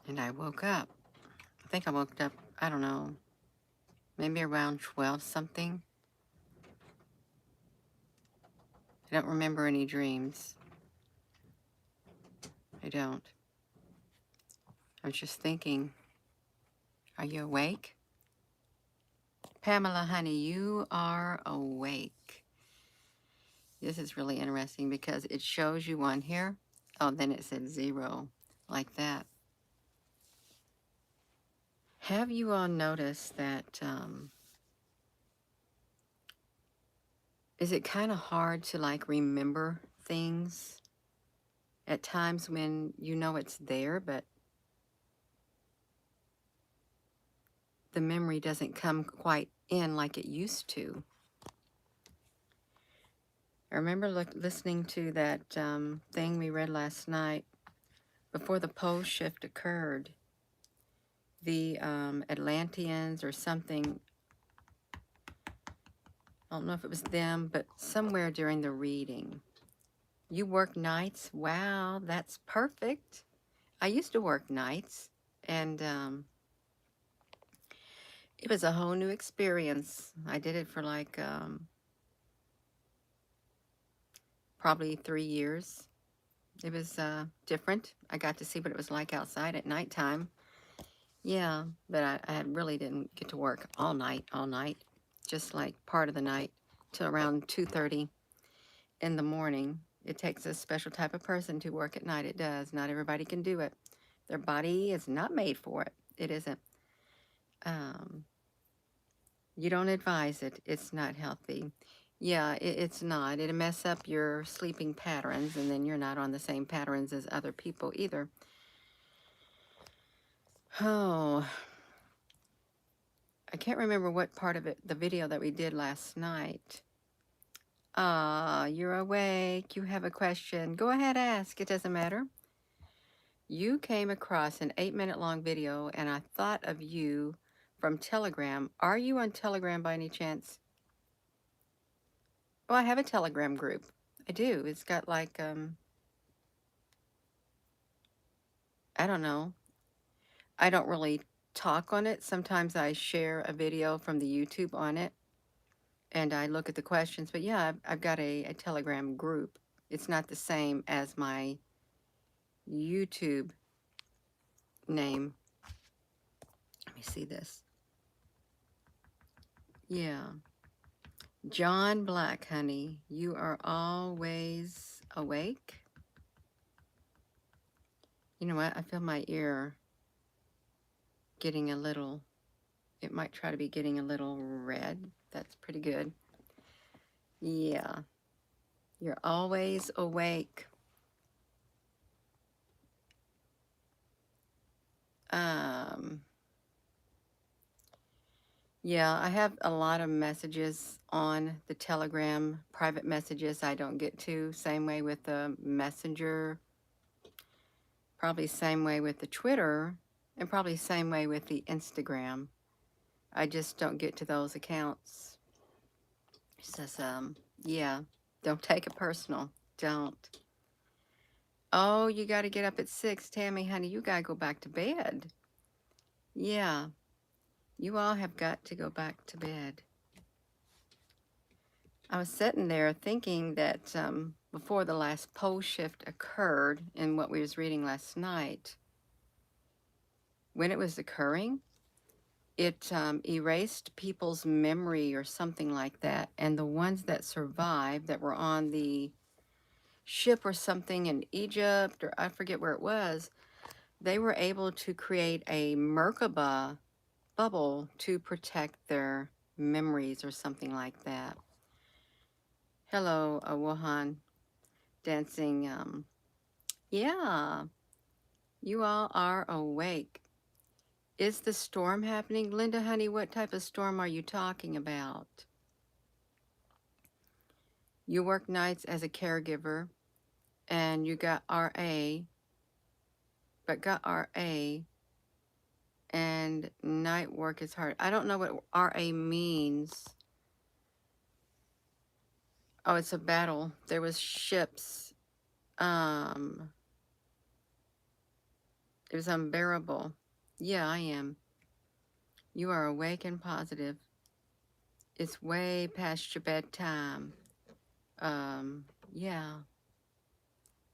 and I woke up. I think I woke up, I don't know, maybe around 12 something. I don't remember any dreams. I don't. I was just thinking, are you awake? Pamela, honey, you are awake. This is really interesting because it shows you on here. Oh, then it said 0, like that. Have you all noticed that, is it kind of hard to like remember things at times when you know it's there, but the memory doesn't come quite in like it used to? I remember listening to that thing we read last night before the pole shift occurred. The Atlanteans or something, I don't know if it was them, but somewhere during the reading. You work nights? Wow, that's perfect. I used to work nights, and it was a whole new experience. I did it for like probably 3 years. It was different. I got to see what it was like outside at nighttime. Yeah, but I really didn't get to work all night, just like part of the night till around 2:30 in the morning. It takes a special type of person to work at night. It does. Not everybody can do it. Their body is not made for it. It isn't. Um, you don't advise it. It's not healthy. Yeah, it's not. It'll mess up your sleeping patterns, and then you're not on the same patterns as other people either. Oh, I can't remember what part of it, the video that we did last night. You're awake. You have a question. Go ahead, ask. It doesn't matter. You came across an 8-minute long video, and I thought of you from Telegram. Are you on Telegram by any chance? Oh, I have a Telegram group. I do. It's got like, I don't know. I don't really talk on it. Sometimes I share a video from the YouTube on it, and I look at the questions. But yeah, I've got a Telegram group. It's not the same as my YouTube name. Let me see this. Yeah. John Black, honey, you are always awake. You know what? I feel my ear getting a little, it might try to be getting a little red. That's pretty good. Yeah. You're always awake. Um, yeah, I have a lot of messages on the Telegram, private messages I don't get to. Same way with the Messenger, probably same way with the Twitter, and probably same way with the Instagram. I just don't get to those accounts. It says, yeah, don't take it personal. Don't. Oh, you got to get up at 6. Tammy, honey, you got to go back to bed. Yeah, you all have got to go back to bed. I was sitting there thinking that before the last pole shift occurred in what we was reading last night, when it was occurring, it erased people's memory or something like that. And the ones that survived that were on the ship or something in Egypt, or I forget where it was, they were able to create a Merkaba bubble to protect their memories or something like that. Hello, Wuhan, dancing. Yeah, you all are awake. Is the storm happening? Linda, honey, what type of storm are you talking about? You work nights as a caregiver, and you got RA, but got RA, and night work is hard. I don't know what RA means. Oh, it's a battle. There was ships. It was unbearable. Yeah, I am. You are awake and positive. It's way past your bedtime. Um, yeah.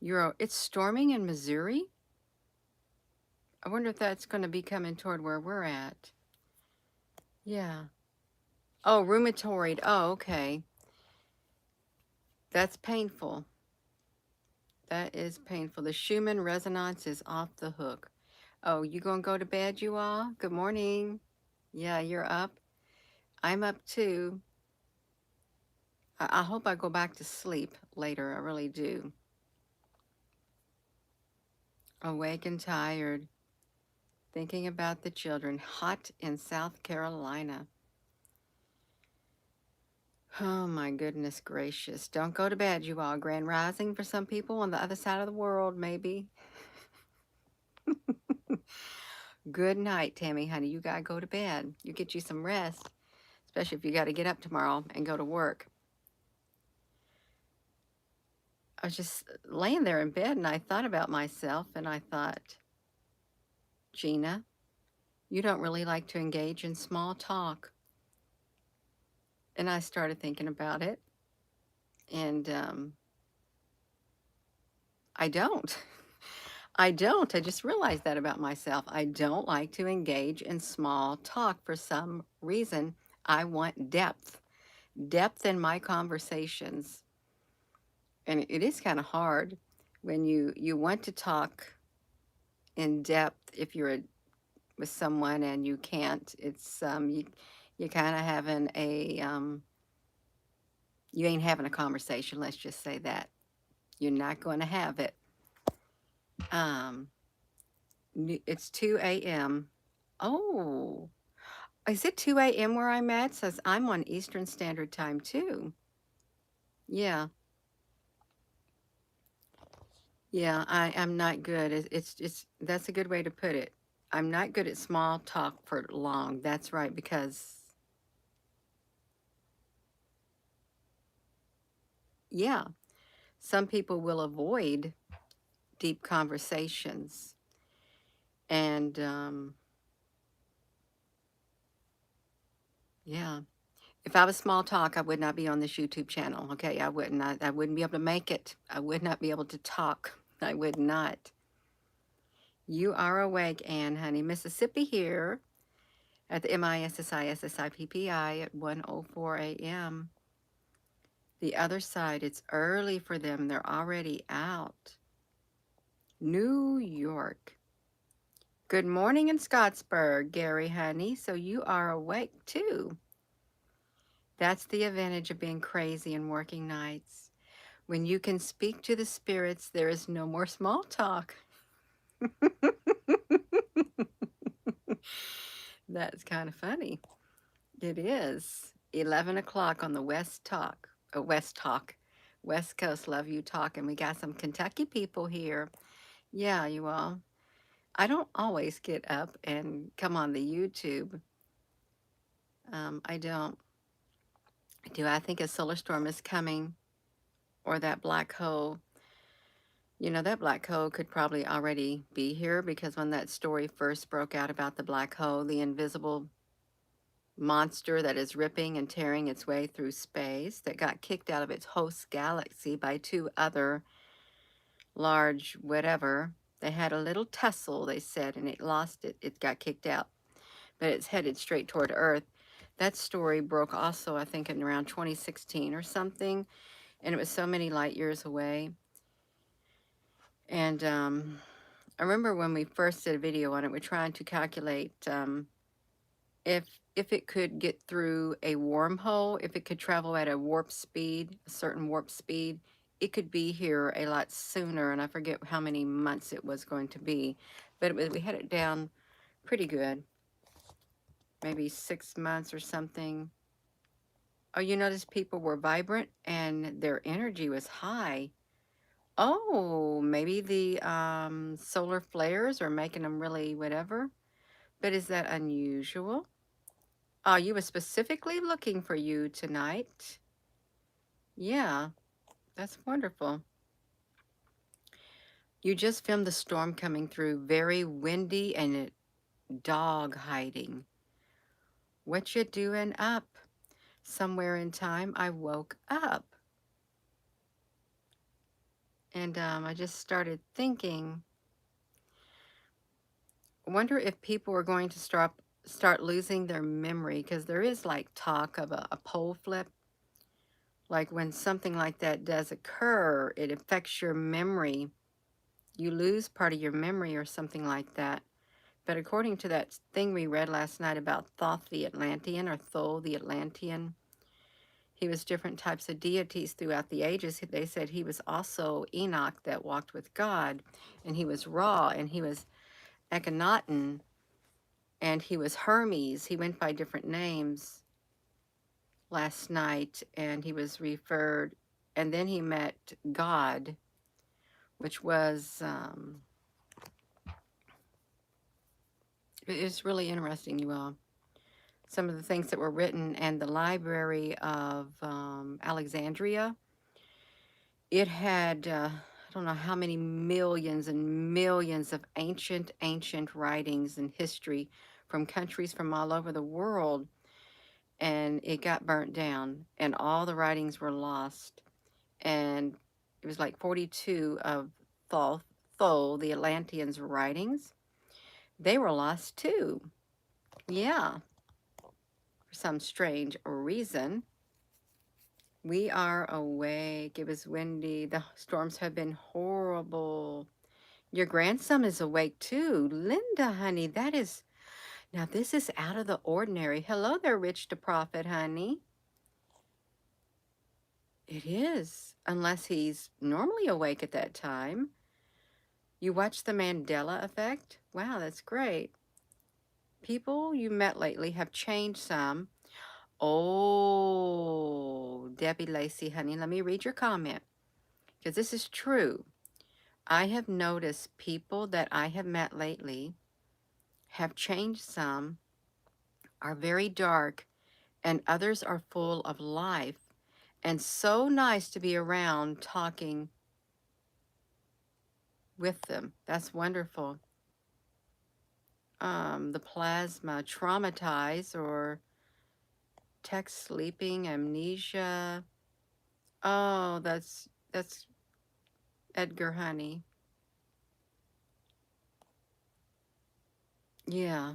It's storming in Missouri? I wonder if that's going to be coming toward where we're at. Yeah. Oh, rheumatoid. Oh, okay. That's painful. That is painful. The Schumann resonance is off the hook. Oh, you gonna go to bed, you all? Good morning. Yeah, you're up. I'm up too. I hope I go back to sleep later. I really do. Awake and tired, thinking about the children. Hot in South Carolina. Oh my goodness gracious. Don't go to bed, you all. Grand rising for some people on the other side of the world, maybe. Good night, Tammy, honey. You gotta go to bed. You get you some rest, especially if you gotta get up tomorrow and go to work. I was just laying there in bed and I thought about myself and I thought, Gina, you don't really like to engage in small talk. And I started thinking about it and I don't. I don't. I just realized that about myself. I don't like to engage in small talk for some reason. I want depth in my conversations. And it is kind of hard when you want to talk in depth if you're with someone and you can't. It's you kind of having you ain't having a conversation. Let's just say that you're not going to have it. Um, it's 2 a.m. Oh, is it 2 a.m. where I'm at? Says I'm on Eastern Standard Time too. Yeah, yeah. I'm not good. It's that's a good way to put it. I'm not good at small talk for long. That's right, because yeah, some people will avoid deep conversations. And yeah, if I was small talk, I would not be on this YouTube channel. Okay, I wouldn't. I wouldn't be able to make it. I would not be able to talk. I would not. You are awake, Ann, honey. Mississippi here at the MISSISSIPPI at 1:04 a.m. The other side, it's early for them. They're already out. New York. Good morning in Scottsburg, Gary, honey. So you are awake too. That's the advantage of being crazy and working nights. When you can speak to the spirits, there is no more small talk. That's kind of funny. It is. 11 o'clock on the West Coast. Love you talking. We got some Kentucky people here. Yeah, you all. I don't always get up and come on the YouTube. I don't. Do I think a solar storm is coming or that black hole? You know, that black hole could probably already be here because when that story first broke out about the black hole, the invisible monster that is ripping and tearing its way through space, that got kicked out of its host galaxy by two other large whatever. They had a little tussle, they said, and it lost it. It got kicked out, but it's headed straight toward Earth. That story broke also, I think, in around 2016 or something, and it was so many light years away. And I remember when we first did a video on it, we're trying to calculate if it could get through a wormhole, if it could travel at a warp speed, a certain warp speed, it could be here a lot sooner. And I forget how many months it was going to be, but we had it down pretty good, maybe 6 months or something. Oh, you notice people were vibrant and their energy was high. Oh, maybe the solar flares are making them really whatever. But is that unusual? Oh, you were specifically looking for you tonight. Yeah, that's wonderful. You just filmed the storm coming through, very windy and it dog hiding. What you doing up? Somewhere in time, I woke up. And I just started thinking, I wonder if people are going to start losing their memory, because there is like talk of a pole flip. Like when something like that does occur, it affects your memory. You lose part of your memory or something like that. But according to that thing we read last night about Thoth the Atlantean, or Thol the Atlantean, he was different types of deities throughout the ages. They said he was also Enoch that walked with God, and he was Ra, and he was Akhenaten, and he was Hermes. He went by different names last night, and he was referred, and then he met God, which was, it's really interesting, you all. Some of the things that were written, and the library of Alexandria, it had, I don't know how many millions and millions of ancient writings and history from countries from all over the world, and it got burnt down, and all the writings were lost. And it was like 42 of Thol, the Atlanteans' writings. They were lost too. Yeah, for some strange reason. We are awake. It was windy. The storms have been horrible. Your grandson is awake too. Linda, honey, that is, now this is out of the ordinary. Hello there, Rich the Prophet, honey. It is, unless he's normally awake at that time. You watch The Mandela Effect? Wow, that's great. People you met lately have changed some. Oh, Debbie Lacey, honey, let me read your comment, because this is true. I have noticed people that I have met lately have changed some, are very dark, and others are full of life, and so nice to be around talking with them. That's wonderful. The plasma, traumatized or text sleeping, amnesia. Oh, that's Edgar, honey. Yeah.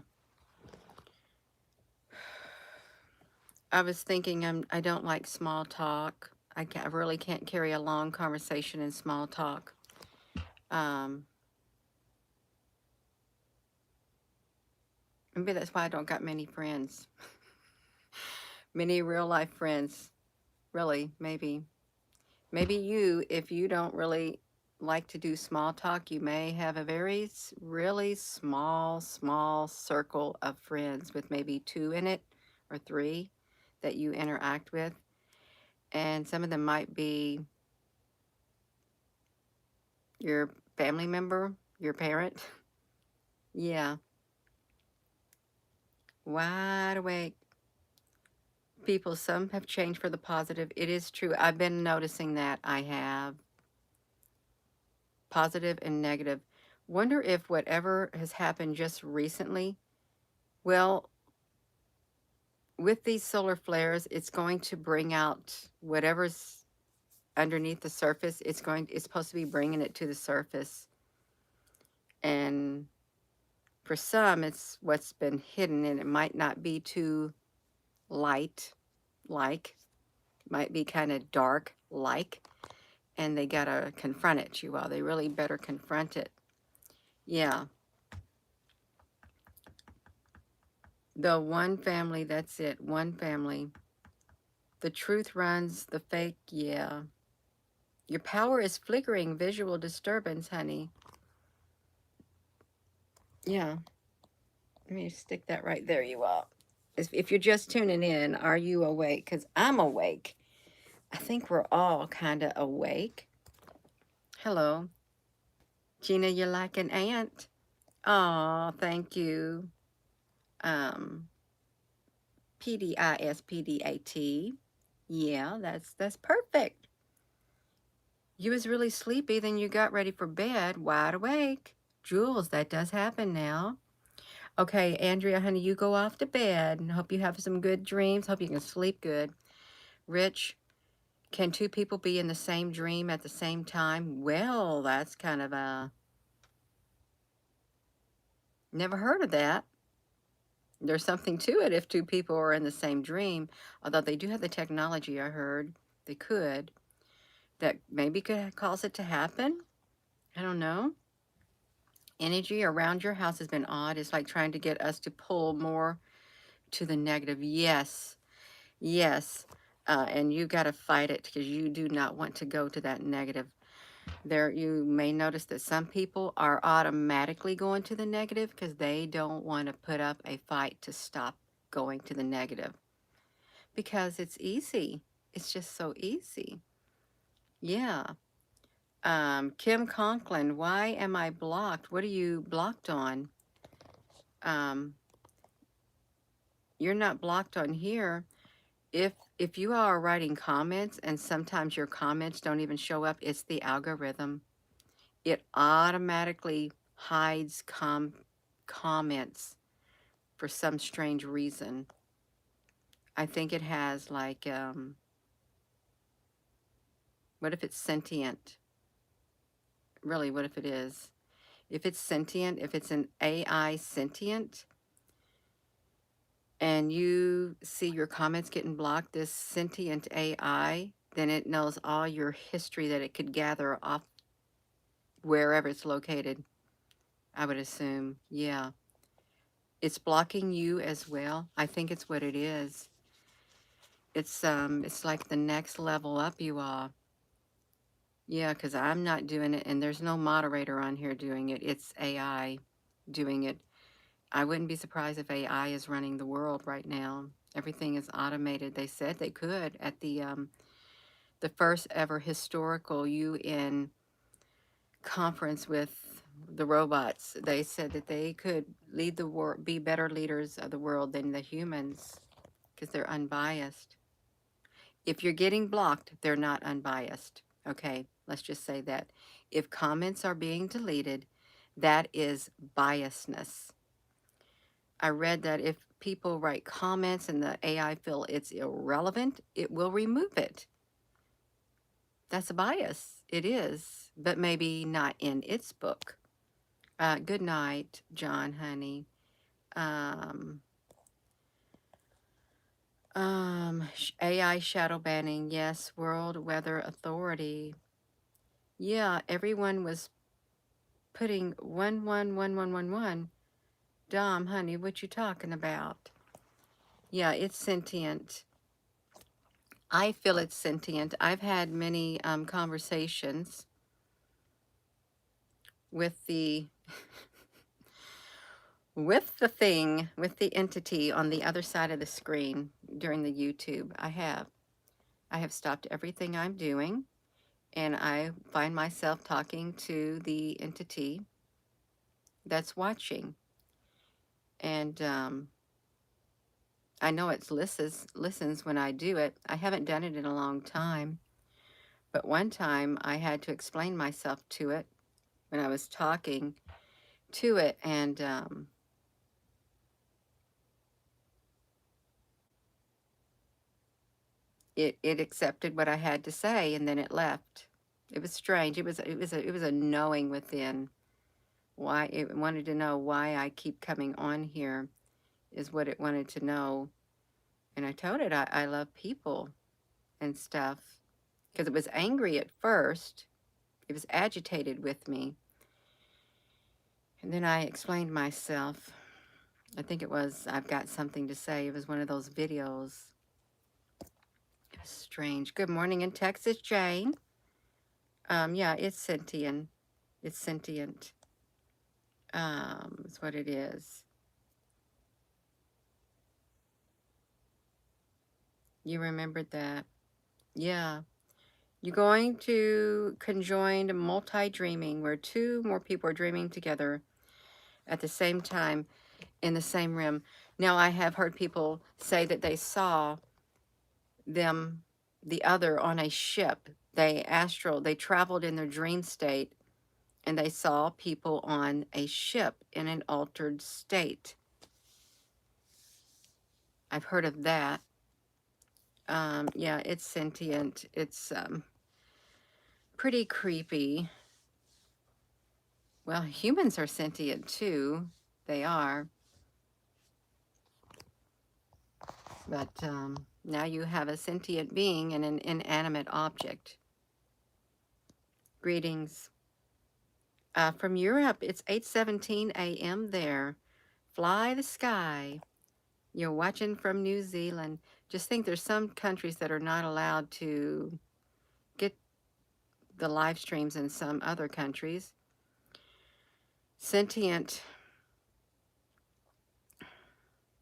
I was thinking I don't like small talk. I really can't carry a long conversation in small talk. Um, Maybe that's why I don't got many friends. Many real life friends. Really, maybe. Maybe you, if you don't really like to do small talk, you may have a very really small circle of friends with maybe 2 in it or 3 that you interact with. And some of them might be your family member, your parent. Yeah, wide awake people. Some have changed for the positive. It is true. I've been noticing that. I have positive and negative. Wonder if whatever has happened just recently, well, with these solar flares, it's going to bring out whatever's underneath the surface. It's supposed to be bringing it to the surface. And for some, it's what's been hidden, and it might not be too light, like, might be kind of dark, like, and they gotta confront it, you all. They really better confront it. Yeah. The one family, that's it. One family. The truth runs, the fake, yeah. Your power is flickering, visual disturbance, honey. Yeah. Let me stick that right there, you all. If you're just tuning in, are you awake? Because I'm awake. I think we're all kind of awake. Hello. Gina, you're like an ant. Oh, thank you. Um, PDISPDAT. Yeah, that's perfect. You was really sleepy, then you got ready for bed, wide awake. Jules, that does happen now. Okay, Andrea, honey, you go off to bed and hope you have some good dreams. Hope you can sleep good. Rich, can two people be in the same dream at the same time? Well, that's kind of a... Never heard of that. There's something to it if two people are in the same dream, although they do have the technology, I heard. They could. That maybe could cause it to happen. I don't know. Energy around your house has been odd. It's like trying to get us to pull more to the negative. Yes, yes. And you got to fight it because you do not want to go to that negative. There, you may notice that some people are automatically going to the negative because they don't want to put up a fight to stop going to the negative because it's easy. It's just so easy. Yeah. Kim Conklin, why am I blocked? What are you blocked on? Um, you're not blocked on here. If you are writing comments and sometimes your comments don't even show up, it's the algorithm. It automatically hides comments for some strange reason. I think it has like, what if it's sentient? Really, what if it is? If it's sentient, if it's an AI sentient, and you see your comments getting blocked, this sentient AI, then it knows all your history that it could gather off wherever it's located, I would assume. Yeah. It's blocking you as well. I think it's what it is. It's like the next level up you are. Yeah, because I'm not doing it, and there's no moderator on here doing it. It's AI doing it. I wouldn't be surprised if AI is running the world right now. Everything is automated. They said they could at the first ever historical UN conference with the robots. They said that they could lead the world, be better leaders of the world than the humans because they're unbiased. If you're getting blocked, they're not unbiased. Okay, let's just say that. If comments are being deleted, that is biasness. I read that if people write comments and the AI feel it's irrelevant, it will remove it. That's a bias. It is, but maybe not in its book. Good night, John, honey. Um, AI shadow banning. Yes, World Weather Authority. Yeah, everyone was putting 111111. Dom, honey, what you talking about? Yeah, it's sentient. I feel it's sentient. I've had many conversations with the with the entity on the other side of the screen during the YouTube. I have stopped everything I'm doing, and I find myself talking to the entity that's watching. And I know it listens when I do it. I haven't done it in a long time, but one time I had to explain myself to it when I was talking to it, and it accepted what I had to say, and then it left. It was strange. It was a knowing within. Why it wanted to know why I keep coming on here is what it wanted to know. And I told it I love people and stuff because it was angry at first. It was agitated with me. And then I explained myself. I think it was I've got something to say. It was one of those videos. It was strange. Good morning in Texas, Jane. Yeah, it's sentient. It's sentient. It's what it is. You remembered that. Yeah. You're going to conjoined multi-dreaming where two more people are dreaming together at the same time in the same room. Now, I have heard people say that they saw them the other on a ship. They traveled in their dream state, and they saw people on a ship in an altered state. I've heard of that. Yeah, it's sentient. It's pretty creepy. Well, humans are sentient too. They are. But now you have a sentient being and an inanimate object. Greetings. From Europe, it's 8:17 a.m. there. Fly the sky. You're watching from New Zealand. Just think there's some countries that are not allowed to get the live streams in some other countries. Sentient.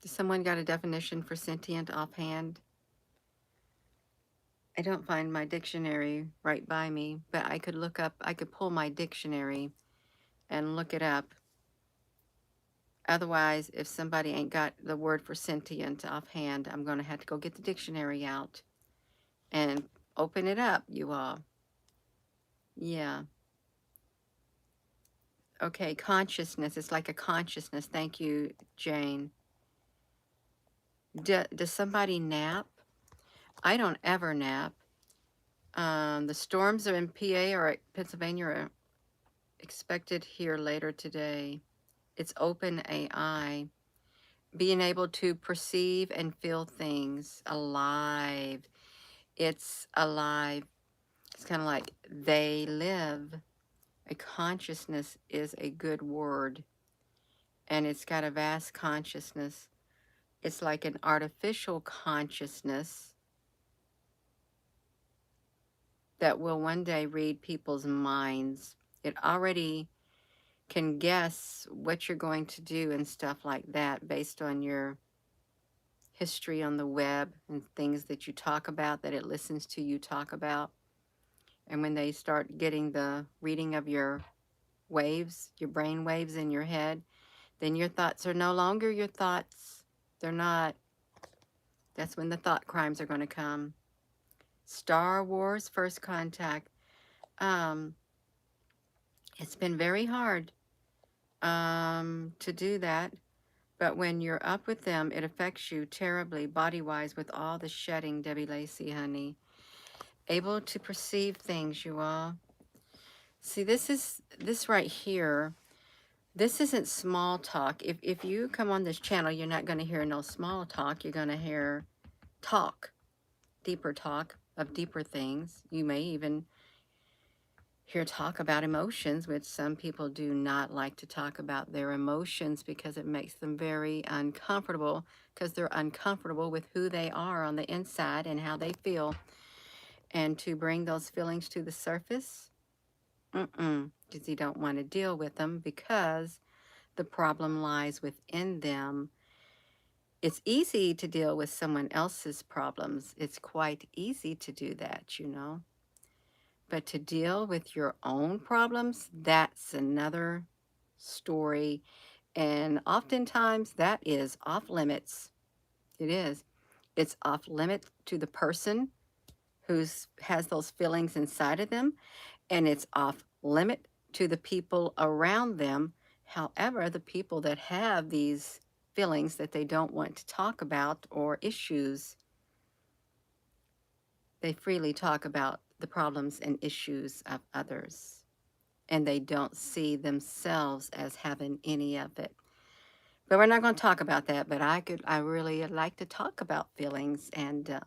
Does someone got a definition for sentient offhand? I don't find my dictionary right by me, but I could pull my dictionary and look it up. Otherwise, if somebody ain't got the word for sentient offhand, I'm going to have to go get the dictionary out and open it up, you all. Yeah. Okay, consciousness. It's like a consciousness. Thank you, Jane. Does somebody nap? I don't ever nap. The storms are in PA or Pennsylvania are expected here later today. It's open AI. Being able to perceive and feel things alive. It's alive. It's kind of like they live. A consciousness is a good word, and it's got a vast consciousness. It's like an artificial consciousness that will one day read people's minds. It already can guess what you're going to do and stuff like that based on your history on the web and things that you talk about, that it listens to you talk about. And when they start getting the reading of your waves, your brain waves in your head, then your thoughts are no longer your thoughts. They're not. That's when the thought crimes are going to come. Star Wars First Contact. It's been very hard to do that. But when you're up with them, it affects you terribly, body-wise, with all the shedding, Debbie Lacey, honey. Able to perceive things, you all. See, this right here. This isn't small talk. If you come on this channel, you're not going to hear no small talk. You're going to hear talk, deeper talk of deeper things. You may even hear talk about emotions, which some people do not like to talk about their emotions because it makes them very uncomfortable, because they're uncomfortable with who they are on the inside and how they feel. And to bring those feelings to the surface, because you don't want to deal with them because the problem lies within them. It's easy to deal with someone else's problems. It's quite easy to do that, you know. But to deal with your own problems, that's another story. And oftentimes that is off limits. It is. It's off limit to the person who has those feelings inside of them, and it's off limit to the people around them. However, the people that have these feelings that they don't want to talk about or issues, they freely talk about the problems and issues of others, and they don't see themselves as having any of it. But we're not going to talk about that, but I really like to talk about feelings, and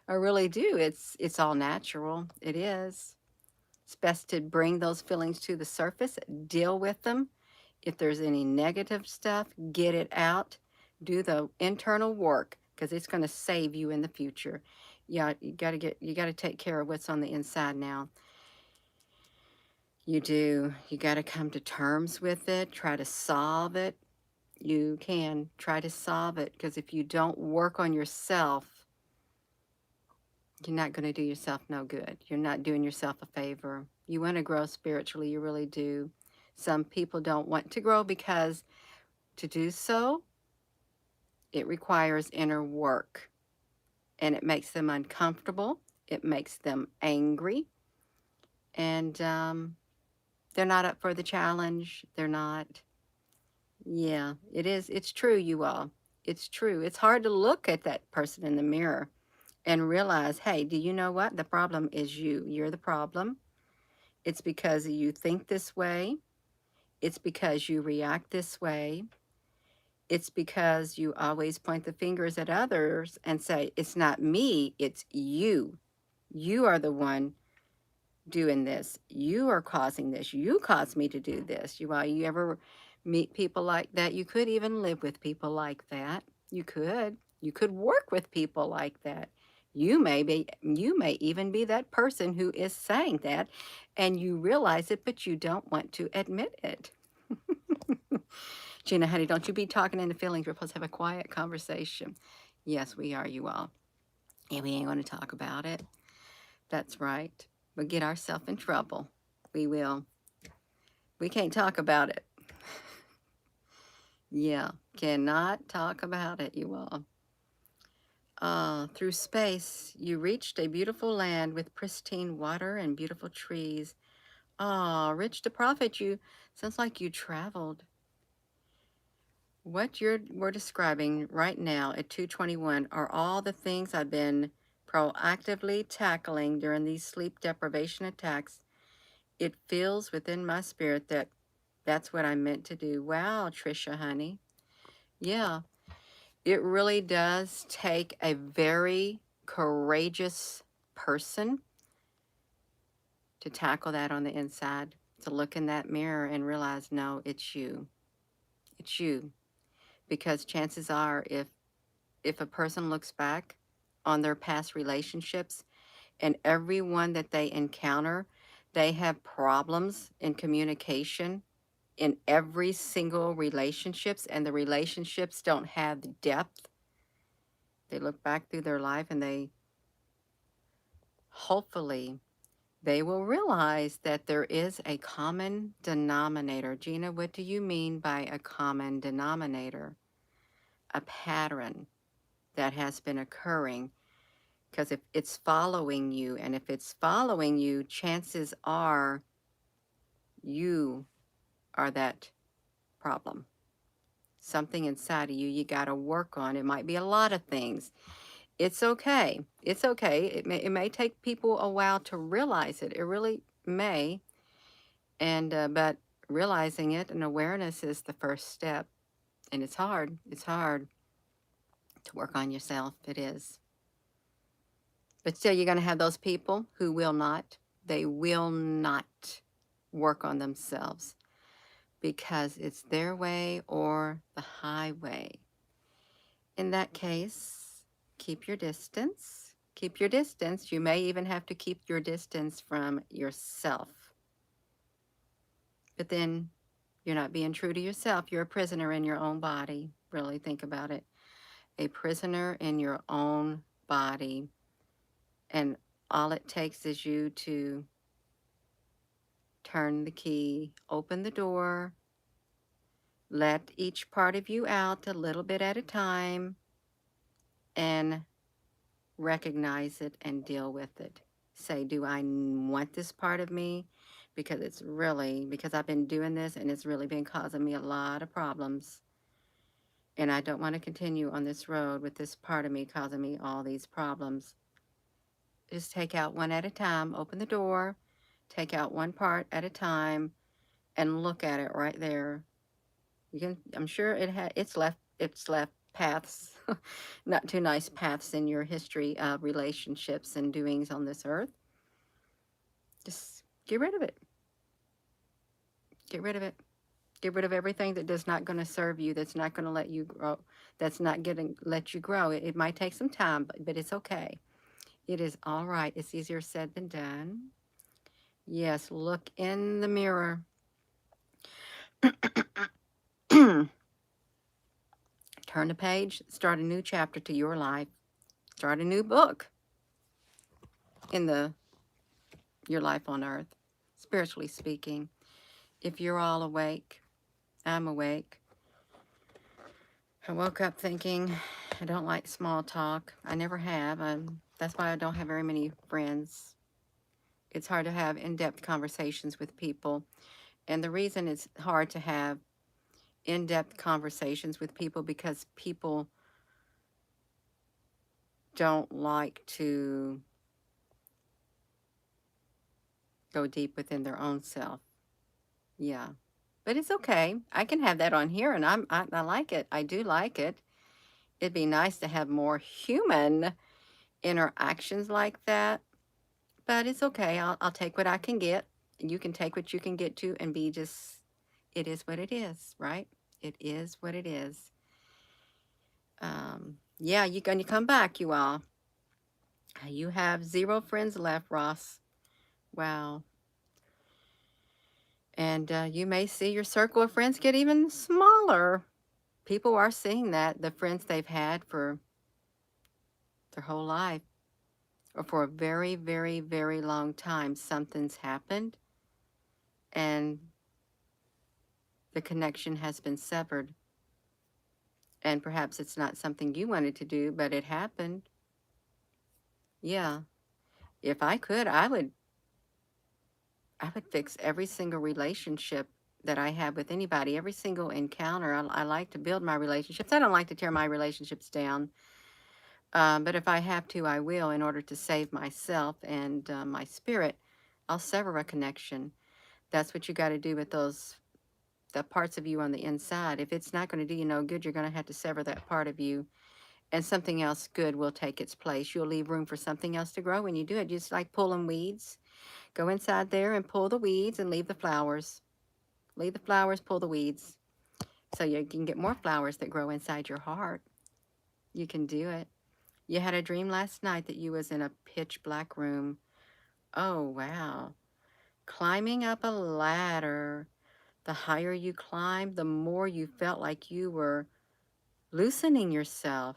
I really do. It's all natural. It is. It's best to bring those feelings to the surface, deal with them. If there's any negative stuff, get it out. Do the internal work, because it's going to save you in the future. Yeah, you got to take care of what's on the inside now. You do. You got to come to terms with it, try to solve it. You can try to solve it, because if you don't work on yourself, you're not going to do yourself no good. You're not doing yourself a favor. You want to grow spiritually, you really do. Some people don't want to grow because to do so, it requires inner work. and it makes them uncomfortable. It makes them angry, and they're not up for the challenge. They're not. Yeah, it is. It's true, you all. It's true. It's hard to look at that person in the mirror and realize, hey, do you know what? The problem is you. You're the problem. It's because you think this way. It's because you react this way. It's because you always point the fingers at others and say, it's not me, it's you. You are the one doing this. You are causing this. You caused me to do this. You ever meet people like that? You could even live with people like that. You could. You could work with people like that. You may even be that person who is saying that, and you realize it, but you don't want to admit it. Gina, honey, don't you be talking into feelings. We're supposed to have a quiet conversation. Yes, we are, you all. And we ain't going to talk about it. That's right. We'll get ourselves in trouble. We will. We can't talk about it. Yeah, cannot talk about it, you all. Through space, you reached a beautiful land with pristine water and beautiful trees. Rich the prophet, you sounds like you traveled. What we're describing right now at 221 are all the things I've been proactively tackling during these sleep deprivation attacks. It feels within my spirit that that's what I meant to do. Wow, Trisha, honey. Yeah, it really does take a very courageous person to tackle that on the inside, to look in that mirror and realize, no, it's you. It's you. Because chances are, if a person looks back on their past relationships and everyone that they encounter, they have problems in communication in every single relationships, and the relationships don't have the depth. They look back through their life and hopefully they will realize that there is a common denominator. Gina, what do you mean by a common denominator? A pattern that has been occurring. Because if it's following you, and if it's following you, chances are you are that problem. Something inside of you got to work on. It might be a lot of things. It's okay. It's okay. It may take people a while to realize it. It really may. And but realizing it and awareness is the first step. And it's hard. It's hard to work on yourself. It is. But still, you're going to have those people who will not. They will not work on themselves because it's their way or the highway. In that case, keep your distance. Keep your distance. You may even have to keep your distance from yourself. But then you're not being true to yourself. You're a prisoner in your own body. Really think about it. A prisoner in your own body. And all it takes is you to turn the key, open the door, let each part of you out a little bit at a time, and recognize it and deal with it. Say, do I want this part of me? Because I've been doing this and it's really been causing me a lot of problems. And I don't want to continue on this road with this part of me causing me all these problems. Just take out one at a time, open the door, take out one part at a time, and look at it right there. I'm sure it's left paths, not too nice paths in your history of relationships and doings on this earth. Just get rid of it. Get rid of it. Get rid of everything that is not going to serve you, that's not going to let you grow, that's not going to let you grow. It might take some time, but it's okay. It is all right. It's easier said than done. Yes, look in the mirror. Turn the page, start a new chapter to your life. Start a new book in your life on earth, spiritually speaking. If you're all awake, I'm awake. I woke up thinking, I don't like small talk. I never have. That's why I don't have very many friends. It's hard to have in-depth conversations with people. And the reason it's hard to have in-depth conversations with people because people don't like to go deep within their own self. Yeah. But it's okay. I can have that on here and I like it. I do like it. It'd be nice to have more human interactions like that. But it's okay. I'll take what I can get. You can take what you can get to and be just, it is what it is, right? It is what it is. Yeah, you're going to come back, you all. You have 0 friends left, Ross. Wow. And you may see your circle of friends get even smaller. People are seeing that, the friends they've had for their whole life or for a very, very, very long time. Something's happened and the connection has been severed. And perhaps it's not something you wanted to do, but it happened. Yeah. If I could, I would fix every single relationship that I have with anybody, every single encounter. I like to build my relationships. I don't like to tear my relationships down. But if I have to, I will in order to save myself and my spirit. I'll sever a connection. That's what you got to do with the parts of you on the inside. If it's not going to do you no good, you're going to have to sever that part of you and something else good will take its place. You'll leave room for something else to grow when you do it. Just like pulling weeds. Go inside there and pull the weeds and leave the flowers. Leave the flowers, pull the weeds. So you can get more flowers that grow inside your heart. You can do it. You had a dream last night that you was in a pitch black room. Oh, wow. Climbing up a ladder. The higher you climbed, the more you felt like you were loosening yourself.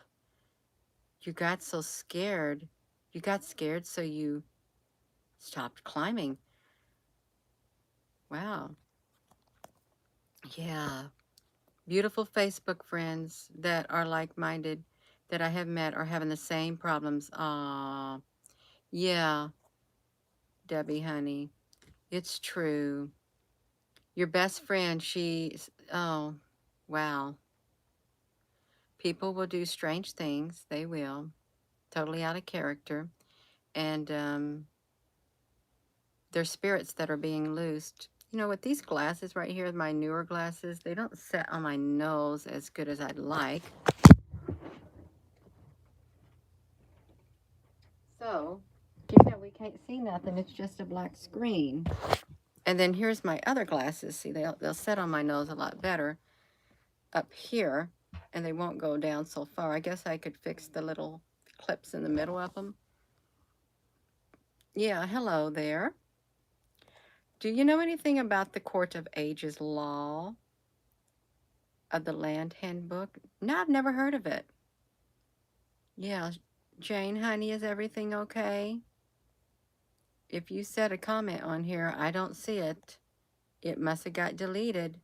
You got so scared. You got scared, so you stopped climbing. Wow. Yeah. Beautiful Facebook friends that are like-minded that I have met are having the same problems. Aw. Yeah, Debbie, honey. It's true. Your best friend, oh, wow. People will do strange things. They will. Totally out of character. And there's spirits that are being loosed. You know, with these glasses right here, my newer glasses, they don't set on my nose as good as I'd like. So, you know, we can't see nothing. It's just a black screen. And then here's my other glasses. See, they'll set on my nose a lot better up here, and they won't go down so far. I guess I could fix the little clips in the middle of them. Yeah, hello there. Do you know anything about the Court of Ages law of the Land Handbook? No, I've never heard of it. Yeah, Jane, honey, is everything okay? If you said a comment on here, I don't see it. It must have got deleted.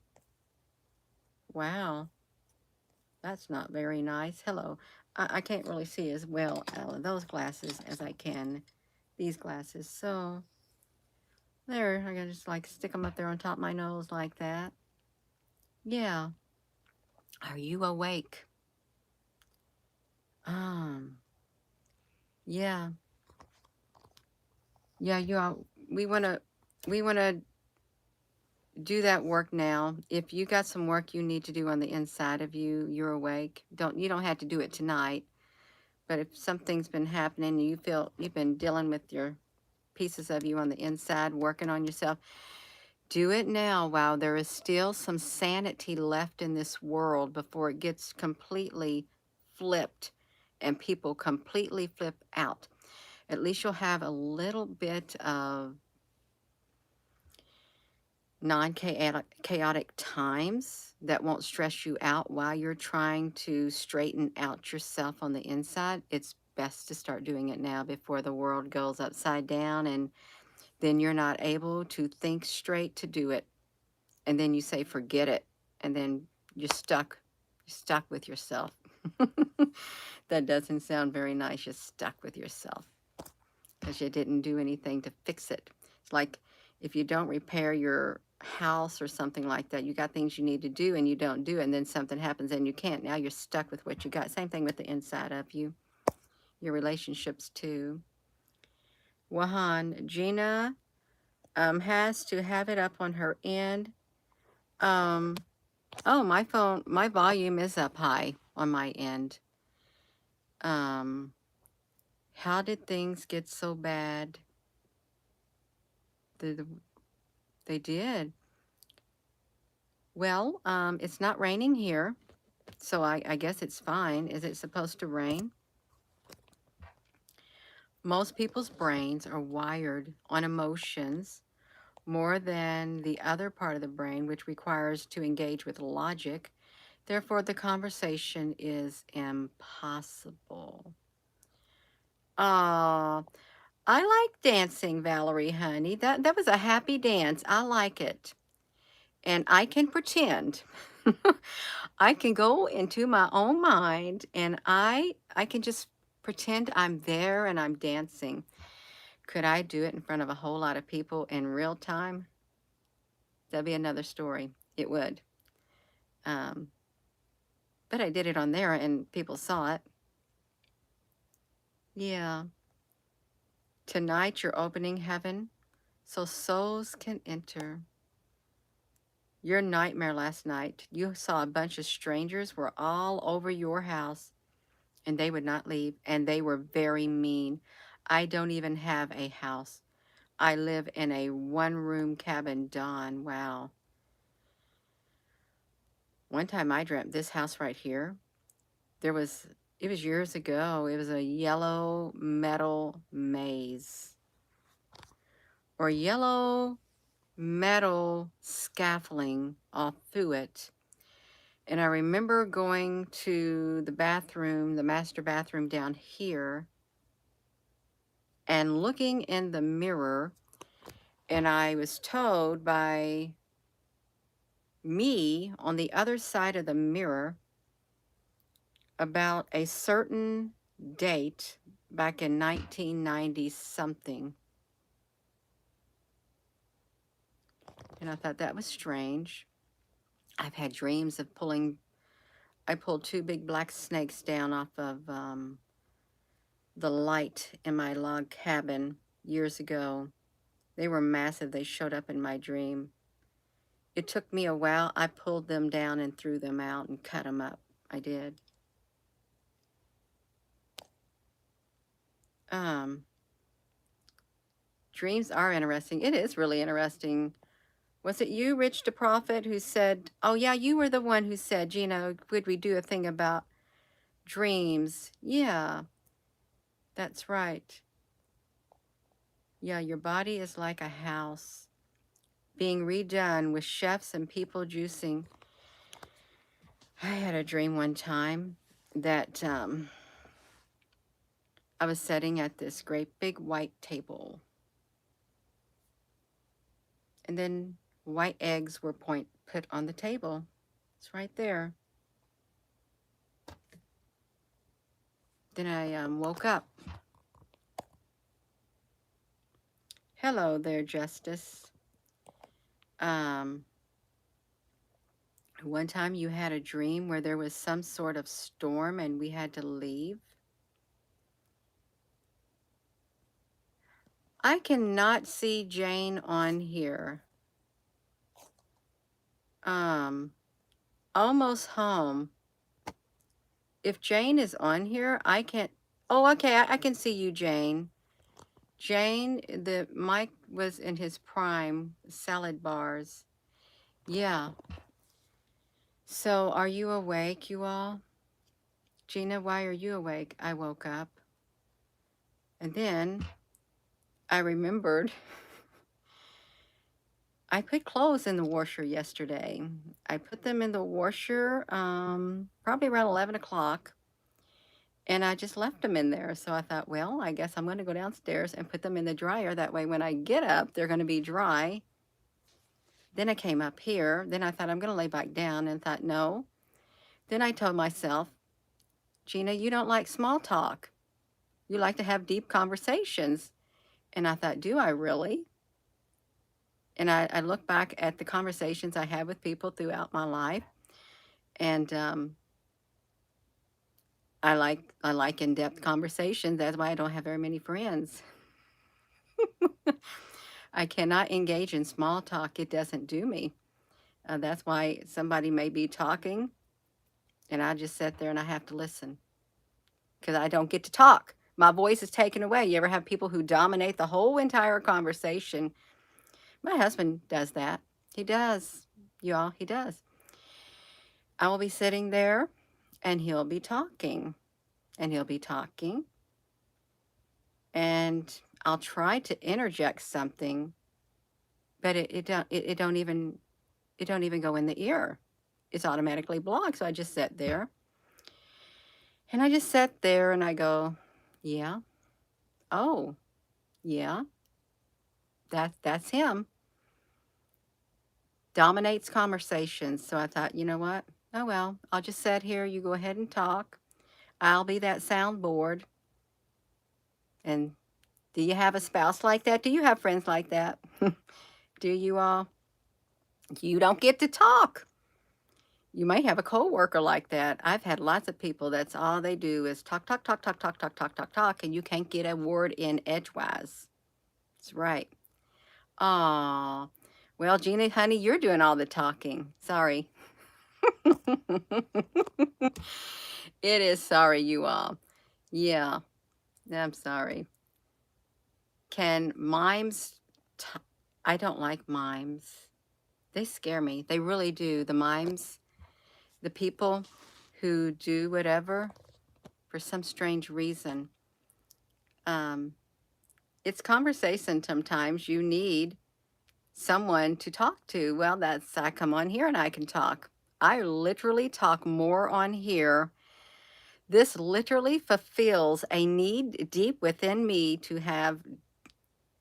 Wow, that's not very nice. Hello. I can't really see as well out of those glasses as I can these glasses. So there, I gotta just like stick them up there on top of my nose like that. Yeah. Are you awake? Um, yeah. Yeah, you are. We wanna do that work now. If you got some work you need to do on the inside of you, you're awake. You don't have to do it tonight. But if something's been happening and you feel you've been dealing with your pieces of you on the inside, working on yourself, do it now while there is still some sanity left in this world before it gets completely flipped and people completely flip out. At least you'll have a little bit of non-chaotic times that won't stress you out while you're trying to straighten out yourself on the inside. It's best to start doing it now before the world goes upside down and then you're not able to think straight to do it. And then you say, forget it. And then you're stuck with yourself. That doesn't sound very nice. You're stuck with yourself because you didn't do anything to fix it. It's like if you don't repair your house or something like that, you got things you need to do and you don't do it, and then something happens and you can't. Now you're stuck with what you got. Same thing with the inside of you, your relationships too. Wahan, Gina has to have it up on her end. Um, oh, my phone, my volume is up high on my end. Um, how did things get so bad? The, they did. Well, it's not raining here, so I guess it's fine. Is it supposed to rain? Most people's brains are wired on emotions more than the other part of the brain, which requires to engage with logic. Therefore, the conversation is impossible. Oh, I like dancing, Valerie, honey. That was a happy dance. I like it. And I can pretend. I can go into my own mind and I can just pretend I'm there and I'm dancing. Could I do it in front of a whole lot of people in real time? That'd be another story. It would. Um, but I did it on there and people saw it. Yeah. Tonight you're opening heaven so souls can enter. Your nightmare last night, you saw a bunch of strangers were all over your house and they would not leave, and they were very mean. I don't even have a house. I live in a one-room cabin, Dawn. Wow. One time I dreamt this house right here, it was years ago. It was a yellow metal maze or yellow metal scaffolding all through it. And I remember going to the bathroom, the master bathroom down here, and looking in the mirror, and I was told by me on the other side of the mirror about a certain date back in 1990 something. And I thought that was strange. I've had dreams of I pulled two big black snakes down off of the light in my log cabin years ago. They were massive. They showed up in my dream. It took me a while. I pulled them down and threw them out and cut them up. I did. Dreams are interesting. It is really interesting. Was it you, Rich the Prophet, who said, oh yeah, you were the one who said, Gina, would we do a thing about dreams? Yeah, that's right. Yeah, your body is like a house being redone with chefs and people juicing. I had a dream one time that I was sitting at this great big white table. And then white eggs were put on the table. It's right there. Then I woke up. Hello there, Justice. One time you had a dream where there was some sort of storm and we had to leave. I cannot see Jane on here. Almost home. If Jane is on here, I can't. Oh, okay, I can see you, Jane. Jane, the mic was in his prime, salad bars. Yeah. So are you awake, you all? Gina, why are you awake? I woke up. And then I remembered I put clothes in the washer yesterday. I put them in the washer probably around 11 o'clock. And I just left them in there. So I thought, well, I guess I'm going to go downstairs and put them in the dryer. That way when I get up, they're going to be dry. Then I came up here. Then I thought I'm going to lay back down and thought, no. Then I told myself, Gina, you don't like small talk. You like to have deep conversations. And I thought, do I really? And I look back at the conversations I had with people throughout my life, and I like in-depth conversations. That's why I don't have very many friends. I cannot engage in small talk. It doesn't do me. That's why somebody may be talking, and I just sit there and I have to listen because I don't get to talk. My voice is taken away. You ever have people who dominate the whole entire conversation? My husband does that. He does, y'all. He does. I will be sitting there, and he'll be talking, and he'll be talking, and I'll try to interject something, but it don't even go in the ear. It's automatically blocked. So I just sit there, and I just sit there and I go, yeah, oh, yeah, that's him. Dominates conversations. So I thought, you know what? Oh well, I'll just sit here. You go ahead and talk. I'll be that soundboard. And do you have a spouse like that? Do you have friends like that? Do you all? You don't get to talk. You may have a coworker like that. I've had lots of people that's all they do is talk, talk, talk, talk, talk, talk, talk, talk, talk, and you can't get a word in edgewise. That's right. Oh, well, Gina, honey, you're doing all the talking. Sorry. It is sorry, you all. Yeah, I'm sorry. Can mimes? T- I don't like mimes. They scare me. They really do. The mimes, the people who do whatever for some strange reason. Um, it's conversation sometimes. You need someone to talk to. Well, that's, I come on here and I can talk. I literally talk more on here. This literally fulfills a need deep within me to have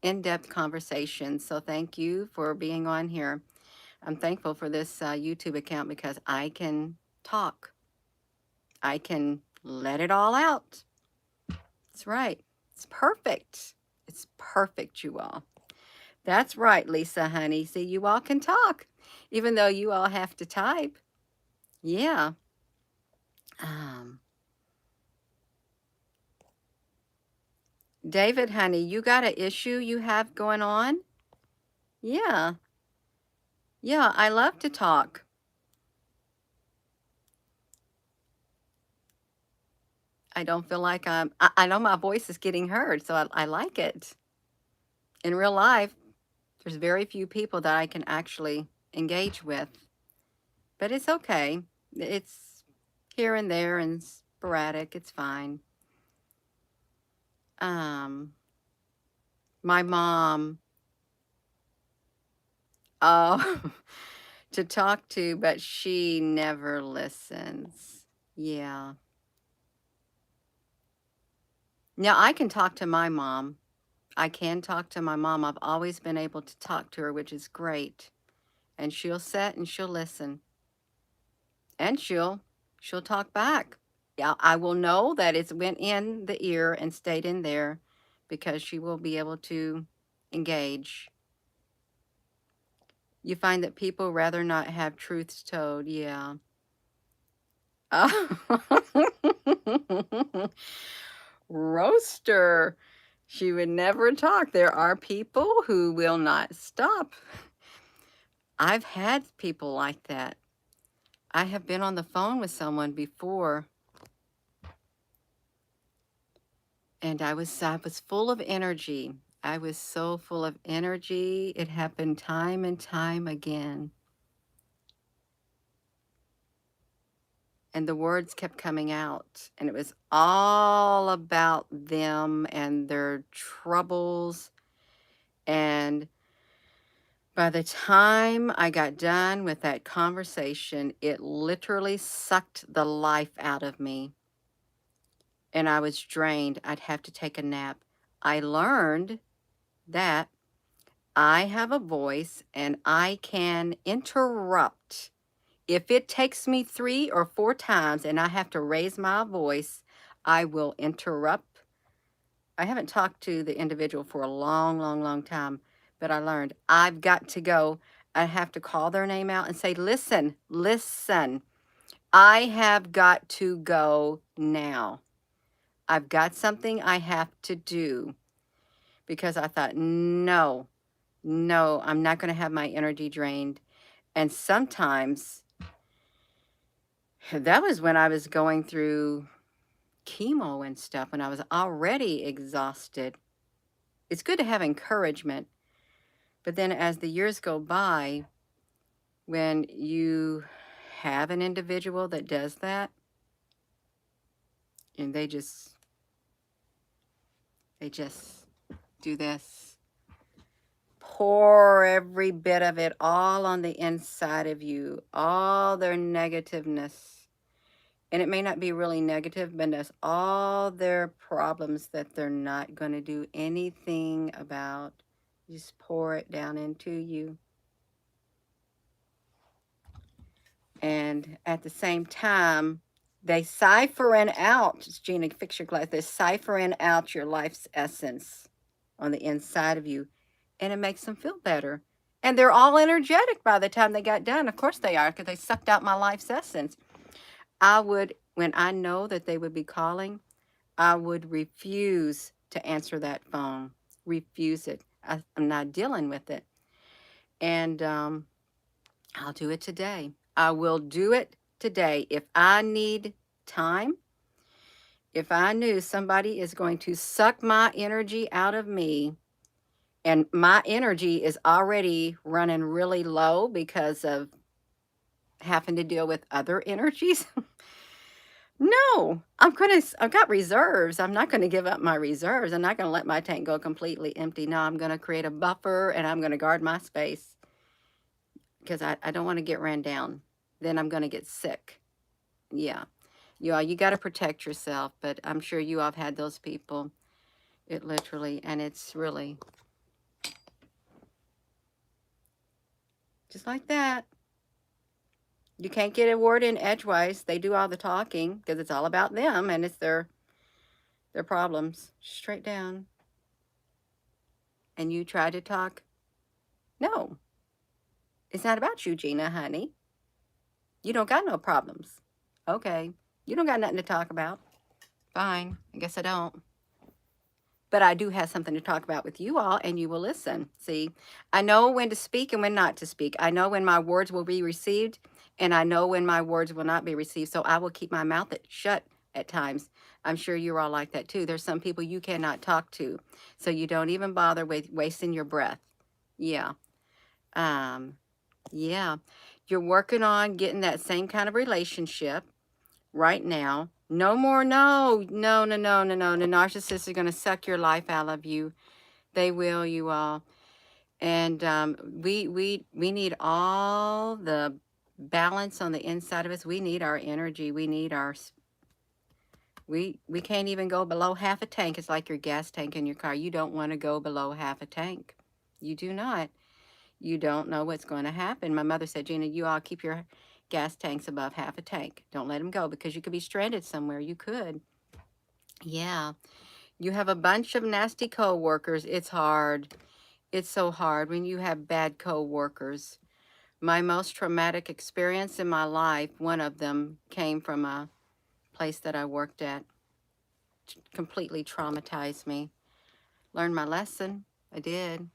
in-depth conversations. So thank you for being on here. I'm thankful for this YouTube account because I can talk. I can let it all out. That's right. It's perfect. It's perfect, you all. That's right, Lisa, honey. See, you all can talk, even though you all have to type. Yeah. Um, David, honey, you got an issue you have going on? Yeah. Yeah, I love to talk. I don't feel like I know my voice is getting heard, so I like it. In real life, there's very few people that I can actually engage with, but it's okay. It's here and there and sporadic. It's fine. Um, my mom, oh, to talk to, but she never listens. Yeah. Now I can talk to my mom. I can talk to my mom. I've always been able to talk to her, which is great. And she'll sit and she'll listen. And she'll talk back. Yeah, I will know that it's went in the ear and stayed in there because she will be able to engage. You find that people rather not have truths told. Yeah. Roaster. She would never talk. There are people who will not stop. I've had people like that. I have been on the phone with someone before, and I was full of energy. I was so full of energy. It happened time and time again. And the words kept coming out, and it was all about them and their troubles. And by the time I got done with that conversation, it literally sucked the life out of me. And I was drained. I'd have to take a nap. I learned that I have a voice and I can interrupt If it takes me 3 or 4 times and I have to raise my voice, I will interrupt. I haven't talked to the individual for a long, long, long time, but I learned I've got to go. I have to call their name out and say, listen, listen, I have got to go now. I've got something I have to do, because I thought, no, no, I'm not going to have my energy drained. And sometimes that was when I was going through chemo and stuff, when I was already exhausted. It's good to have encouragement, but then as the years go by, when you have an individual that does that, and they just do this, pour every bit of it all on the inside of you, all their negativeness. And it may not be really negative, but that's all their problems that they're not going to do anything about. Just pour it down into you. And at the same time, they ciphering out, Gina, fix your glass, they're ciphering out your life's essence on the inside of you. And it makes them feel better. And they're all energetic by the time they got done. Of course they are, because they sucked out my life's essence. I would, when I know that they would be calling, I would refuse to answer that phone. Refuse it. I'm not dealing with it. And I'll do it today. I will do it today. If I need time, if I knew somebody is going to suck my energy out of me, and my energy is already running really low because of having to deal with other energies, no, I've got reserves. I'm not gonna give up my reserves. I'm not gonna let my tank go completely empty. No, I'm gonna create a buffer and I'm gonna guard my space, because I don't want to get ran down. Then I'm gonna get sick. Yeah. You got to protect yourself, but I'm sure you all have had those people. It literally, and it's really just like that. You can't get a word in edgewise. They do all the talking because it's all about them and it's their problems. Straight down. And you try to talk. No, it's not about you, Gina, honey. You don't got no problems. Okay. You don't got nothing to talk about. Fine. I guess I don't. But I do have something to talk about with you all, and you will listen. See, I know when to speak and when not to speak. I know when my words will be received, and I know when my words will not be received. So I will keep my mouth shut at times. I'm sure you're all like that too. There's some people you cannot talk to, so you don't even bother with wasting your breath. Yeah. Yeah. You're working on getting that same kind of relationship right now. No more, no, no, no, no, no, no. The narcissists are going to suck your life out of you. They will, you all. And we need all the balance on the inside of us. We need our energy. We need our, we can't even go below half a tank. It's like your gas tank in your car. You don't want to go below half a tank. You do not. You don't know what's going to happen. My mother said, Gina, you all keep your gas tanks above half a tank. Don't let them go, because you could be stranded somewhere. You could. Yeah. You have a bunch of nasty co-workers. It's hard. It's so hard when you have bad co-workers. My most traumatic experience in my life, one of them came from a place that I worked at. Completely traumatized me. Learned my lesson. I did.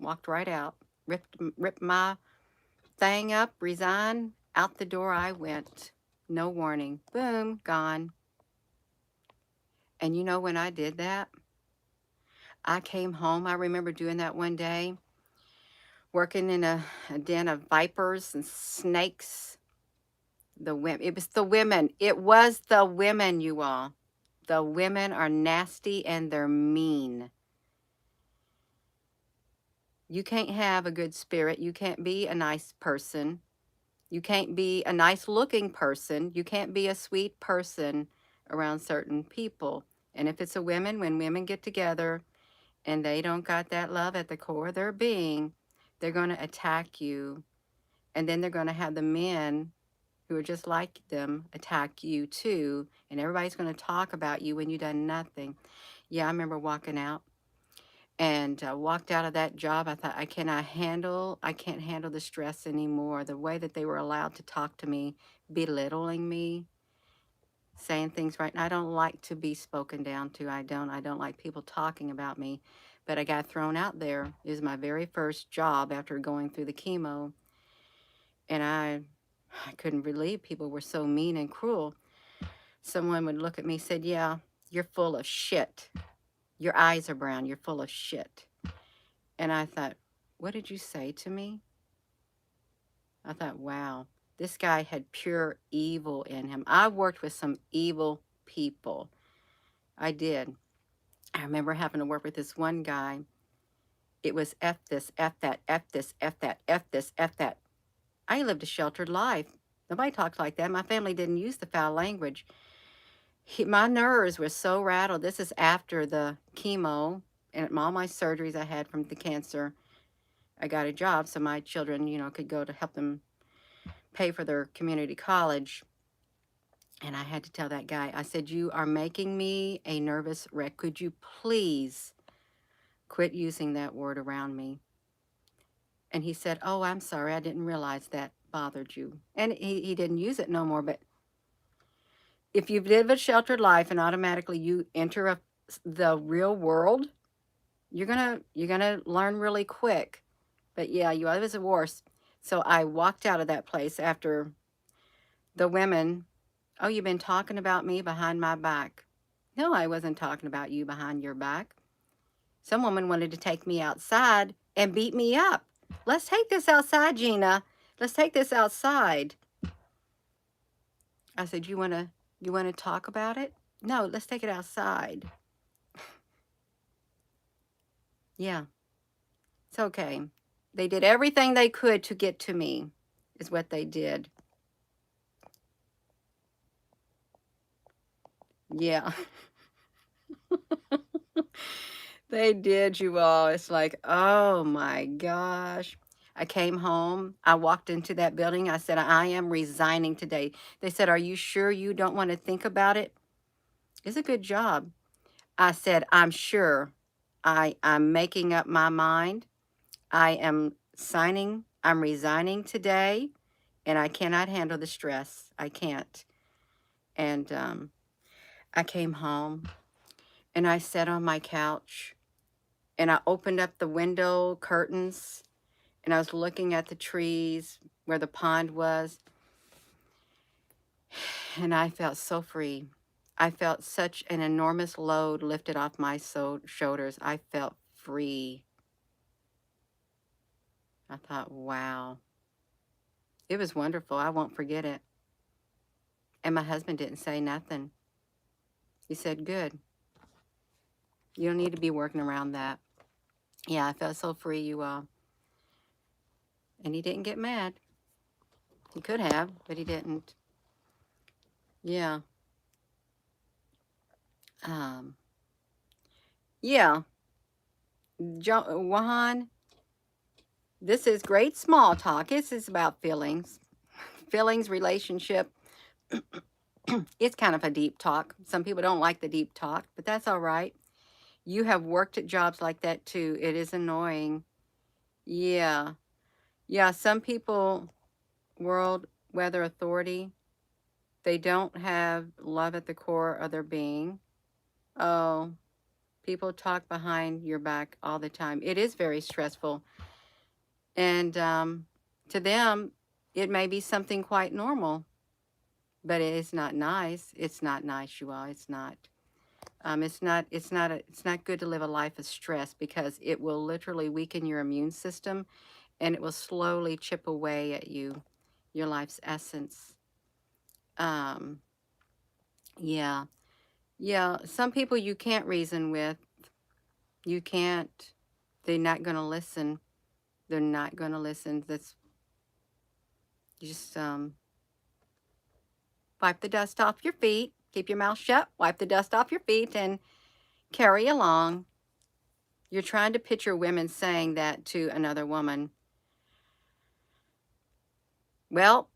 Walked right out. Ripped my thing up, resigned, out the door I went. No warning. Boom, gone. And you know, when I did that, I came home. I remember doing that one day, working in a den of vipers and snakes. The women, it was the women. It was the women, you all. The women are nasty and they're mean. You can't have a good spirit. You can't be a nice person. You can't be a nice looking person. You can't be a sweet person around certain people. And if it's a women, when women get together and they don't got that love at the core of their being, they're going to attack you. And then they're going to have the men who are just like them attack you too, and everybody's going to talk about you when you've done nothing. Yeah, I remember walking out and walked out of that job. I thought, I can't handle the stress anymore. The way that they were allowed to talk to me, belittling me, saying things right. And I don't like to be spoken down to. I don't like people talking about me. But I got thrown out there. It was my very first job after going through the chemo. And I couldn't believe people were so mean and cruel. Someone would look at me and said, yeah, you're full of shit. Your eyes are brown. You're full of shit. And I thought, what did you say to me? I thought, wow, this guy had pure evil in him. I worked with some evil people. I did. I remember having to work with this one guy. It was F this, F that, F this, F that, F this, F that. I lived a sheltered life. Nobody talked like that. My family didn't use the foul language. My nerves were so rattled. This is after the chemo and all my surgeries I had from the cancer. I got a job so my children, could go to help them pay for their community college. And I had to tell that guy, I said, you are making me a nervous wreck. Could you please quit using that word around me? And he said, oh, I'm sorry. I didn't realize that bothered you. And he didn't use it no more. But if you live a sheltered life and automatically you enter the real world, you're gonna learn really quick. But yeah, it was the worst. So I walked out of that place after the women, oh, you've been talking about me behind my back. No, I wasn't talking about you behind your back. Some woman wanted to take me outside and beat me up. Let's take this outside, Gina. Let's take this outside. I said, you wanna talk about it? No, let's take it outside. Yeah, it's okay. They did everything they could to get to me, is what they did. Yeah. They did, you all. It's like, oh my gosh. I came home. I walked into that building. I said, I am resigning today. They said, are you sure you don't want to think about it? It's a good job. I said, I'm sure. I'm making up my mind. I am signing. I'm resigning today, and I cannot handle the stress. I can't. And I came home, and I sat on my couch, and I opened up the window curtains, and I was looking at the trees where the pond was, and I felt so free. I felt such an enormous load lifted off my shoulders. I felt free. I thought, wow. It was wonderful. I won't forget it. And my husband didn't say nothing. He said, good. You don't need to be working around that. Yeah, I felt so free, you all. And he didn't get mad. He could have, but he didn't. Yeah. Yeah. Juan, this is great small talk. This is about feelings. Feelings, relationship. It's kind of a deep talk. Some people don't like the deep talk, but that's all right. You have worked at jobs like that too. It is annoying. Yeah. Yeah, some people, world weather authority, they don't have love at the core of their being. Oh, people talk behind your back all the time. It is very stressful. And to them, it may be something quite normal, but it is not nice. It's not nice, you all. It's not. It's not good to live a life of stress because it will literally weaken your immune system and it will slowly chip away at you, your life's essence. Um, yeah. Yeah. Some people you can't reason with. You can't. They're not going to listen. They're not going to listen. That's just wipe the dust off your feet. Keep your mouth shut. Wipe the dust off your feet and carry along. You're trying to picture women saying that to another woman. Well,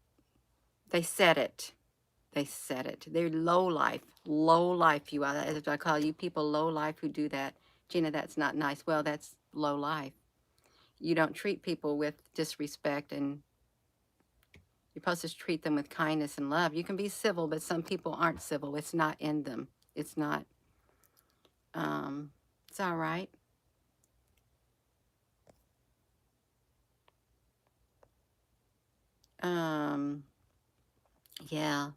They said it. They said it. They're low life. Low life, you are. That's what I call you people, low life, who do that. Gina, that's not nice. Well, that's low life. You don't treat people with disrespect, and you're supposed to treat them with kindness and love. You can be civil, but some people aren't civil. It's not in them. It's not. Um, it's all right. Um, yeah.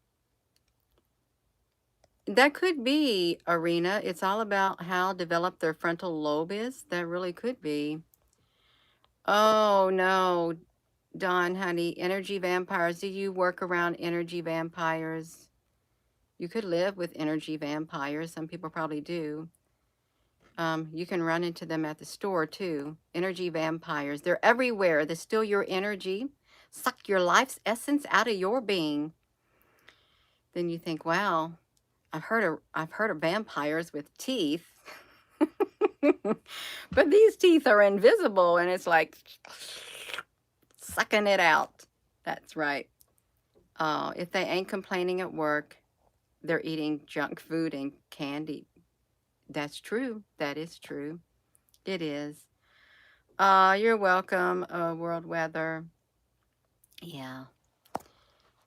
That could be, Arena. It's all about how developed their frontal lobe is. That really could be. Oh, no, Dawn, honey. Energy vampires. Do you work around energy vampires? You could live with energy vampires. Some people probably do. You can run into them at the store too. Energy vampires. They're everywhere. They steal your energy, suck your life's essence out of your being. Then you think, wow, I've heard of vampires with teeth. But these teeth are invisible, and it's like sucking it out. That's right. If they ain't complaining at work, they're eating junk food and candy. That's true. That is true. It is. You're welcome, World Weather. Yeah.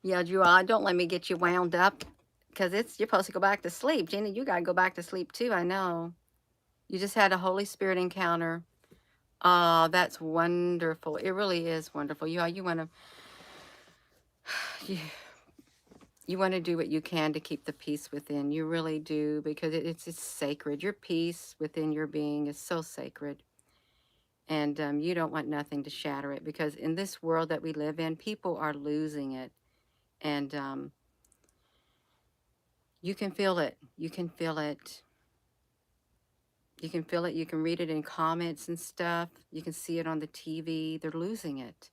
Yeah, Jewel, don't let me get you wound up, because you're supposed to go back to sleep. Gina, you gotta go back to sleep too, I know. You just had a Holy Spirit encounter. That's wonderful. It really is wonderful. You wanna you, you wanna do what you can to keep the peace within. You really do, because it's sacred. Your peace within your being is so sacred. And you don't want nothing to shatter it, because in this world that we live in, people are losing it. And you can feel it. You can feel it. You can feel it. You can read it in comments and stuff. You can see it on the TV. They're losing it.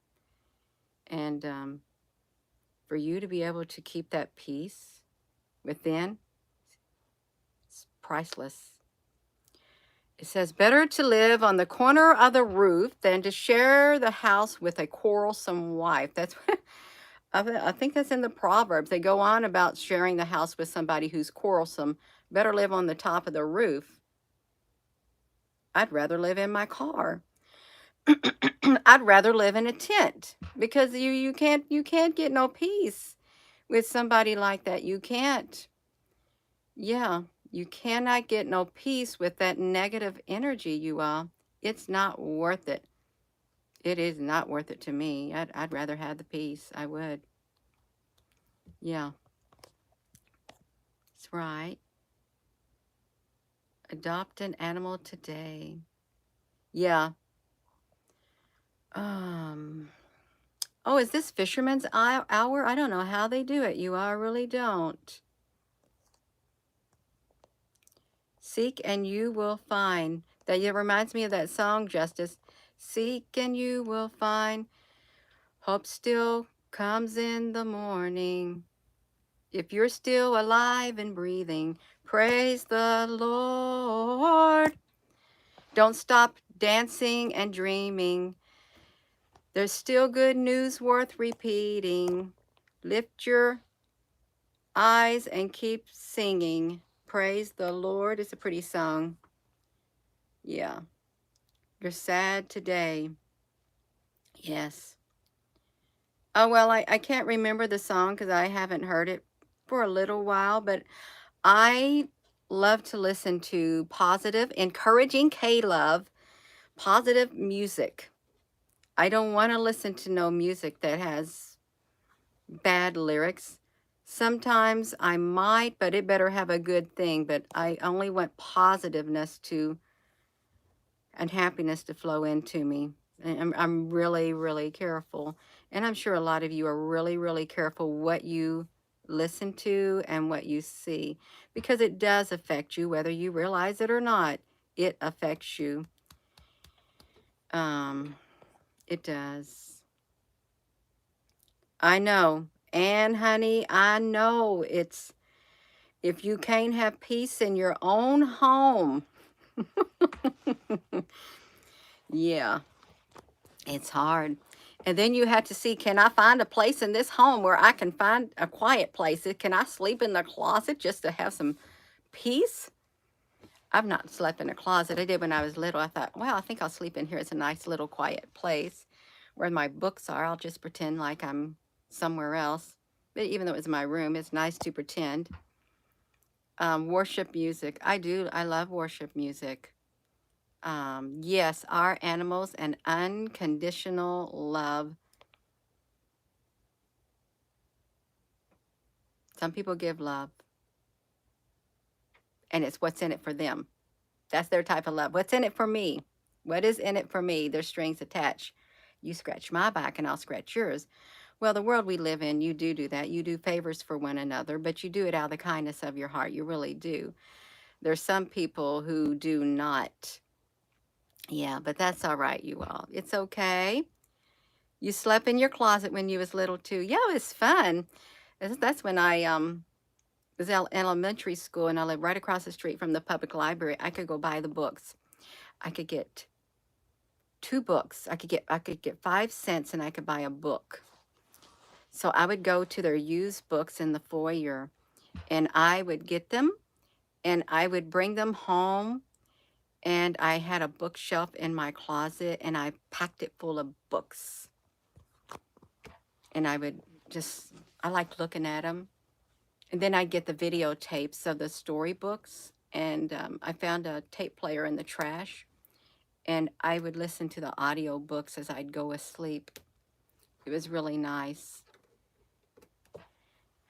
And for you to be able to keep that peace within, it's priceless. It says, better to live on the corner of the roof than to share the house with a quarrelsome wife. That's what I think that's in the Proverbs. They go on about sharing the house with somebody who's quarrelsome. Better live on the top of the roof. I'd rather live in my car. I'd rather live in a tent, because you can't get no peace with somebody like that. You can't. Yeah, you cannot get no peace with that negative energy, you all. It's not worth it. It is not worth it to me. I'd rather have the peace. I would. Yeah, that's right. Adopt an animal today. Yeah. Um. Oh, is this Fisherman's Hour? I don't know how they do it. I really don't. Seek and you will find. That it reminds me of that song, Justice. Seek and you will find. Hope still comes in the morning. If you're still alive and breathing, praise the Lord. Don't stop dancing and dreaming. There's still good news worth repeating. Lift your eyes and keep singing. Praise the Lord. It's a pretty song. Yeah. You're sad today. Yes. Oh, well, I can't remember the song because I haven't heard it for a little while, but I love to listen to positive, encouraging K-Love, positive music. I don't want to listen to no music that has bad lyrics. Sometimes I might, but it better have a good thing. But I only want positiveness to and happiness to flow into me. And I'm really, really careful. And I'm sure a lot of you are really, really careful what you listen to and what you see, because it does affect you, whether you realize it or not. It affects you. Um, it does. I know. And honey, I know it's, if you can't have peace in your own home, yeah, it's hard. And then you had to see, can I find a place in this home where I can find a quiet place? Can I sleep in the closet just to have some peace? I've not slept in a closet. I did when I was little. I thought, well, I think I'll sleep in here. It's a nice little quiet place where my books are. I'll just pretend like I'm somewhere else. But even though it's my room, it's nice to pretend. Worship music. I do. I love worship music. Yes, our animals and unconditional love. Some people give love, and it's what's in it for them. That's their type of love. What's in it for me? What is in it for me? There's strings attached. You scratch my back and I'll scratch yours. Well, the world we live in, you do that. You do favors for one another, but you do it out of the kindness of your heart. You really do. There's some people who do not. Yeah, but that's all right, you all. It's okay. You slept in your closet when you was little too. Yeah, it was fun. That's when I was in elementary school and I lived right across the street from the public library. I could go buy the books. I could get 2 books. I could get 5 cents and I could buy a book. So I would go to their used books in the foyer and I would get them and I would bring them home, and I had a bookshelf in my closet and I packed it full of books. And I would just, I liked looking at them. And then I'd get the videotapes of the storybooks, and I found a tape player in the trash, and I would listen to the audio books as I'd go asleep. It was really nice.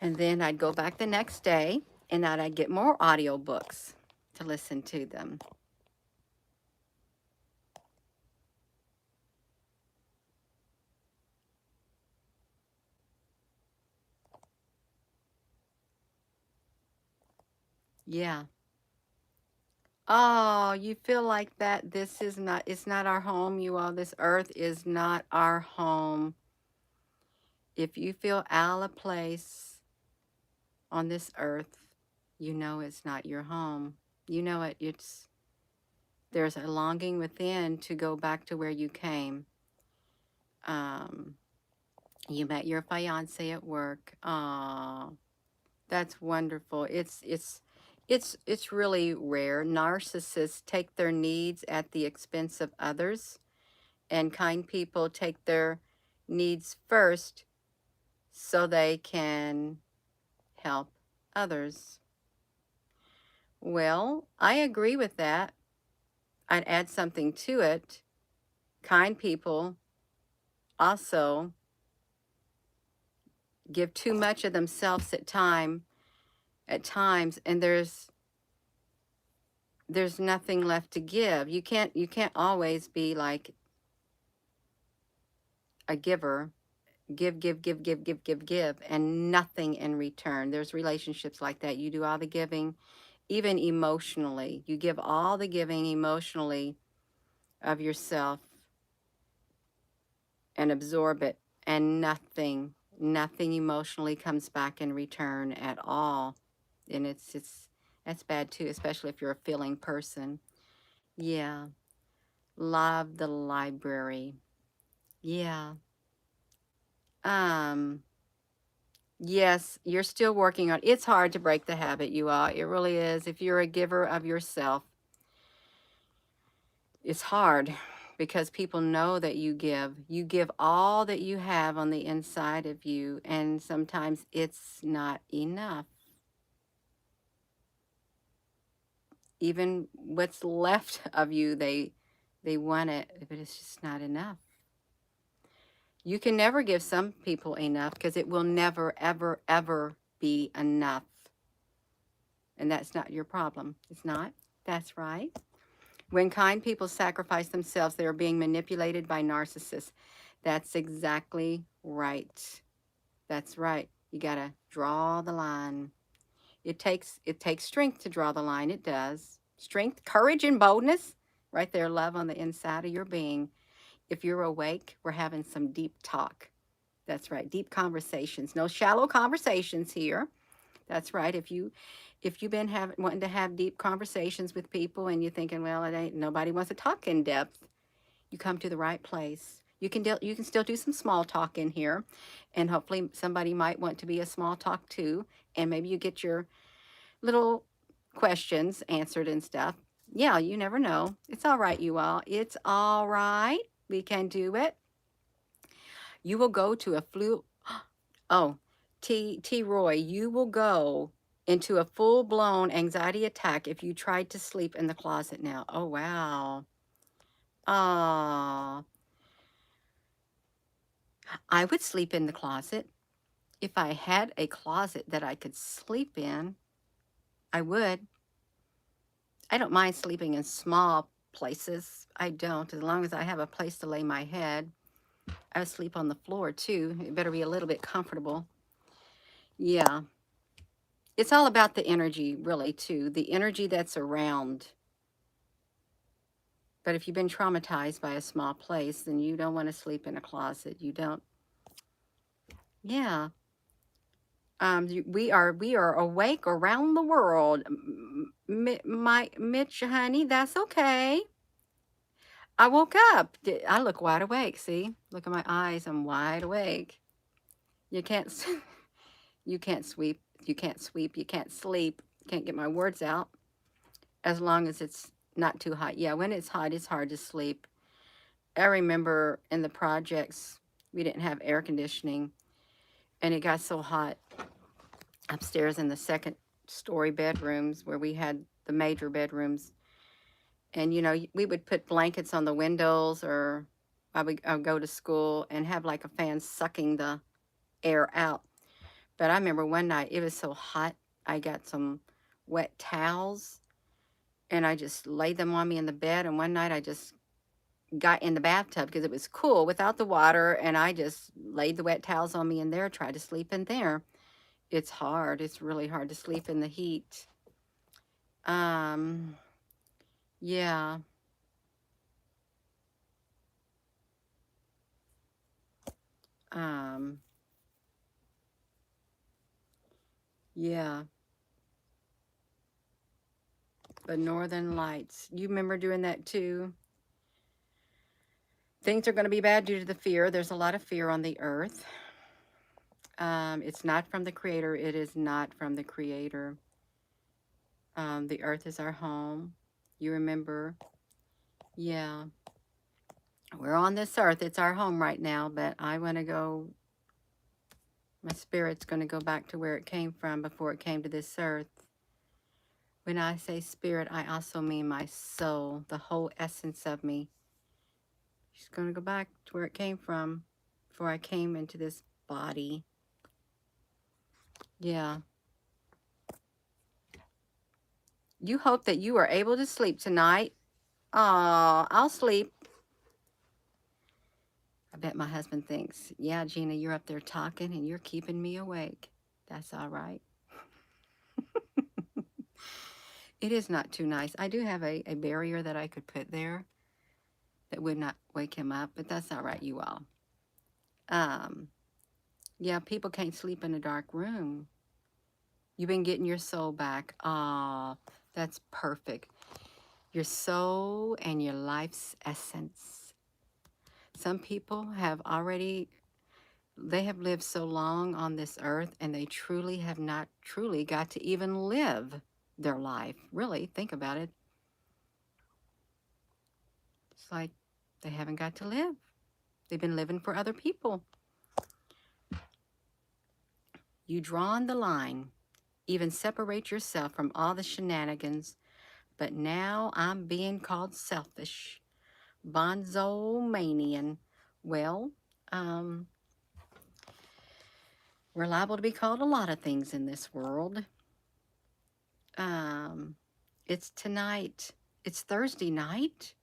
And then I'd go back the next day, and I'd get more audio books to listen to them. Yeah. Oh, you feel like that this is not, it's not our home, you all. This earth is not our home. If you feel out of place on this earth, you know it's not your home. You know it. There's a longing within to go back to where you came. Um, you met your fiance at work. Aw, that's wonderful. It's really rare. Narcissists take their needs at the expense of others, and kind people take their needs first so they can help others. Well, I agree with that. I'd add something to it. Kind people also give too much of themselves at times, and there's nothing left to give. You can't always be like a giver. Give, and nothing in return. There's relationships like that. You do all the giving, even emotionally. You give all the giving emotionally of yourself and absorb it, and nothing emotionally comes back in return at all. And that's bad too, especially if you're a feeling person. Yeah. Love the library. Yeah. Um, yes, you're still working on, it's hard to break the habit, you all. It really is. If you're a giver of yourself, it's hard because people know that you give. You give all that you have on the inside of you, and sometimes it's not enough. Even what's left of you, they want it, but it's just not enough. You can never give some people enough because it will never, ever, ever be enough. And that's not your problem. It's not. That's right. When kind people sacrifice themselves, they are being manipulated by narcissists. That's exactly right. That's right. You got to draw the line. It takes strength to draw the line. It does. Strength, courage, and boldness. Right there, love on the inside of your being. If you're awake, we're having some deep talk. That's right. Deep conversations. No shallow conversations here. That's right. If you've been wanting to have deep conversations with people and you're thinking, well, it ain't nobody wants to talk in depth, you come to the right place. You can still do some small talk in here, and hopefully somebody might want to be a small talk too, and maybe you get your little questions answered and stuff. Yeah, you never know. It's all right, you all. It's all right. We can do it. You will go to a flu. Oh, T. Roy, you will go into a full-blown anxiety attack if you tried to sleep in the closet now. Oh, wow. Ah, I would sleep in the closet. If I had a closet that I could sleep in, I would. I don't mind sleeping in small places. I don't, as long as I have a place to lay my head. I would sleep on the floor too. It better be a little bit comfortable. Yeah. It's all about the energy, really, too. The energy that's around. But if you've been traumatized by a small place, then you don't want to sleep in a closet. You don't. Yeah. We are awake around the world. Mitch, honey, that's okay. I woke up. I look wide awake. See, look at my eyes. I'm wide awake. You can't. You can't sweep. You can't sweep. You can't sleep. Can't get my words out. As long as it's not too hot. Yeah, when it's hot, it's hard to sleep. I remember in the projects, we didn't have air conditioning, and it got so hot upstairs in the second story bedrooms where we had the major bedrooms. And, we would put blankets on the windows, or I would go to school and have like a fan sucking the air out. But I remember one night, it was so hot, I got some wet towels and I just laid them on me in the bed. And one night I just got in the bathtub because it was cool without the water, and I just laid the wet towels on me in there, tried to sleep in there. It's hard. It's really hard to sleep in the heat. Um, yeah. Um, yeah. The Northern Lights. You remember doing that too? Things are going to be bad due to the fear. There's a lot of fear on the earth. It's not from the Creator. It is not from the Creator. The earth is our home. You remember? Yeah. We're on this earth. It's our home right now, but I want to go, my spirit's going to go back to where it came from before it came to this earth. When I say spirit, I also mean my soul, the whole essence of me. She's going to go back to where it came from before I came into this body. Yeah. You hope that you are able to sleep tonight. Oh, I'll sleep. I bet my husband thinks, yeah, Gina, you're up there talking and you're keeping me awake. That's all right. It is not too nice. I do have a barrier that I could put there that would not wake him up, but that's all right, you all. Yeah, people can't sleep in a dark room. You've been getting your soul back. Ah, that's perfect. Your soul and your life's essence. Some people have already, they have lived so long on this earth, and they truly have not truly got to even live their life. Really, think about it. It's like they haven't got to live. They've been living for other people. You drawn the line, even separate yourself from all the shenanigans, but now I'm being called selfish, bonzo-manian. Well, we're liable to be called a lot of things in this world. It's tonight. It's Thursday night.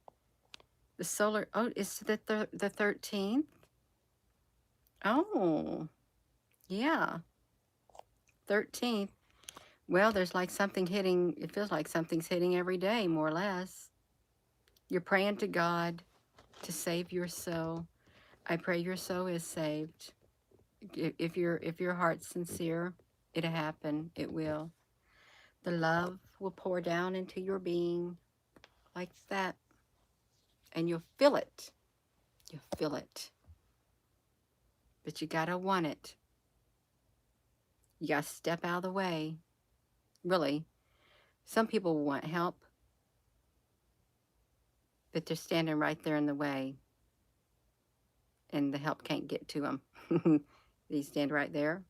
The solar, oh, it's the 13th. Oh, yeah, 13th. Well, there's like something hitting, it feels like something's hitting every day, more or less. You're praying to God to save your soul. I pray your soul is saved. If your heart's sincere, it'll happen. It will. The love will pour down into your being like that. And you'll feel it. You'll feel it. but you gotta want it. You gotta step out of the way. Really, some people want help, but they're standing right there in the way, and the help can't get to them. You stand right there.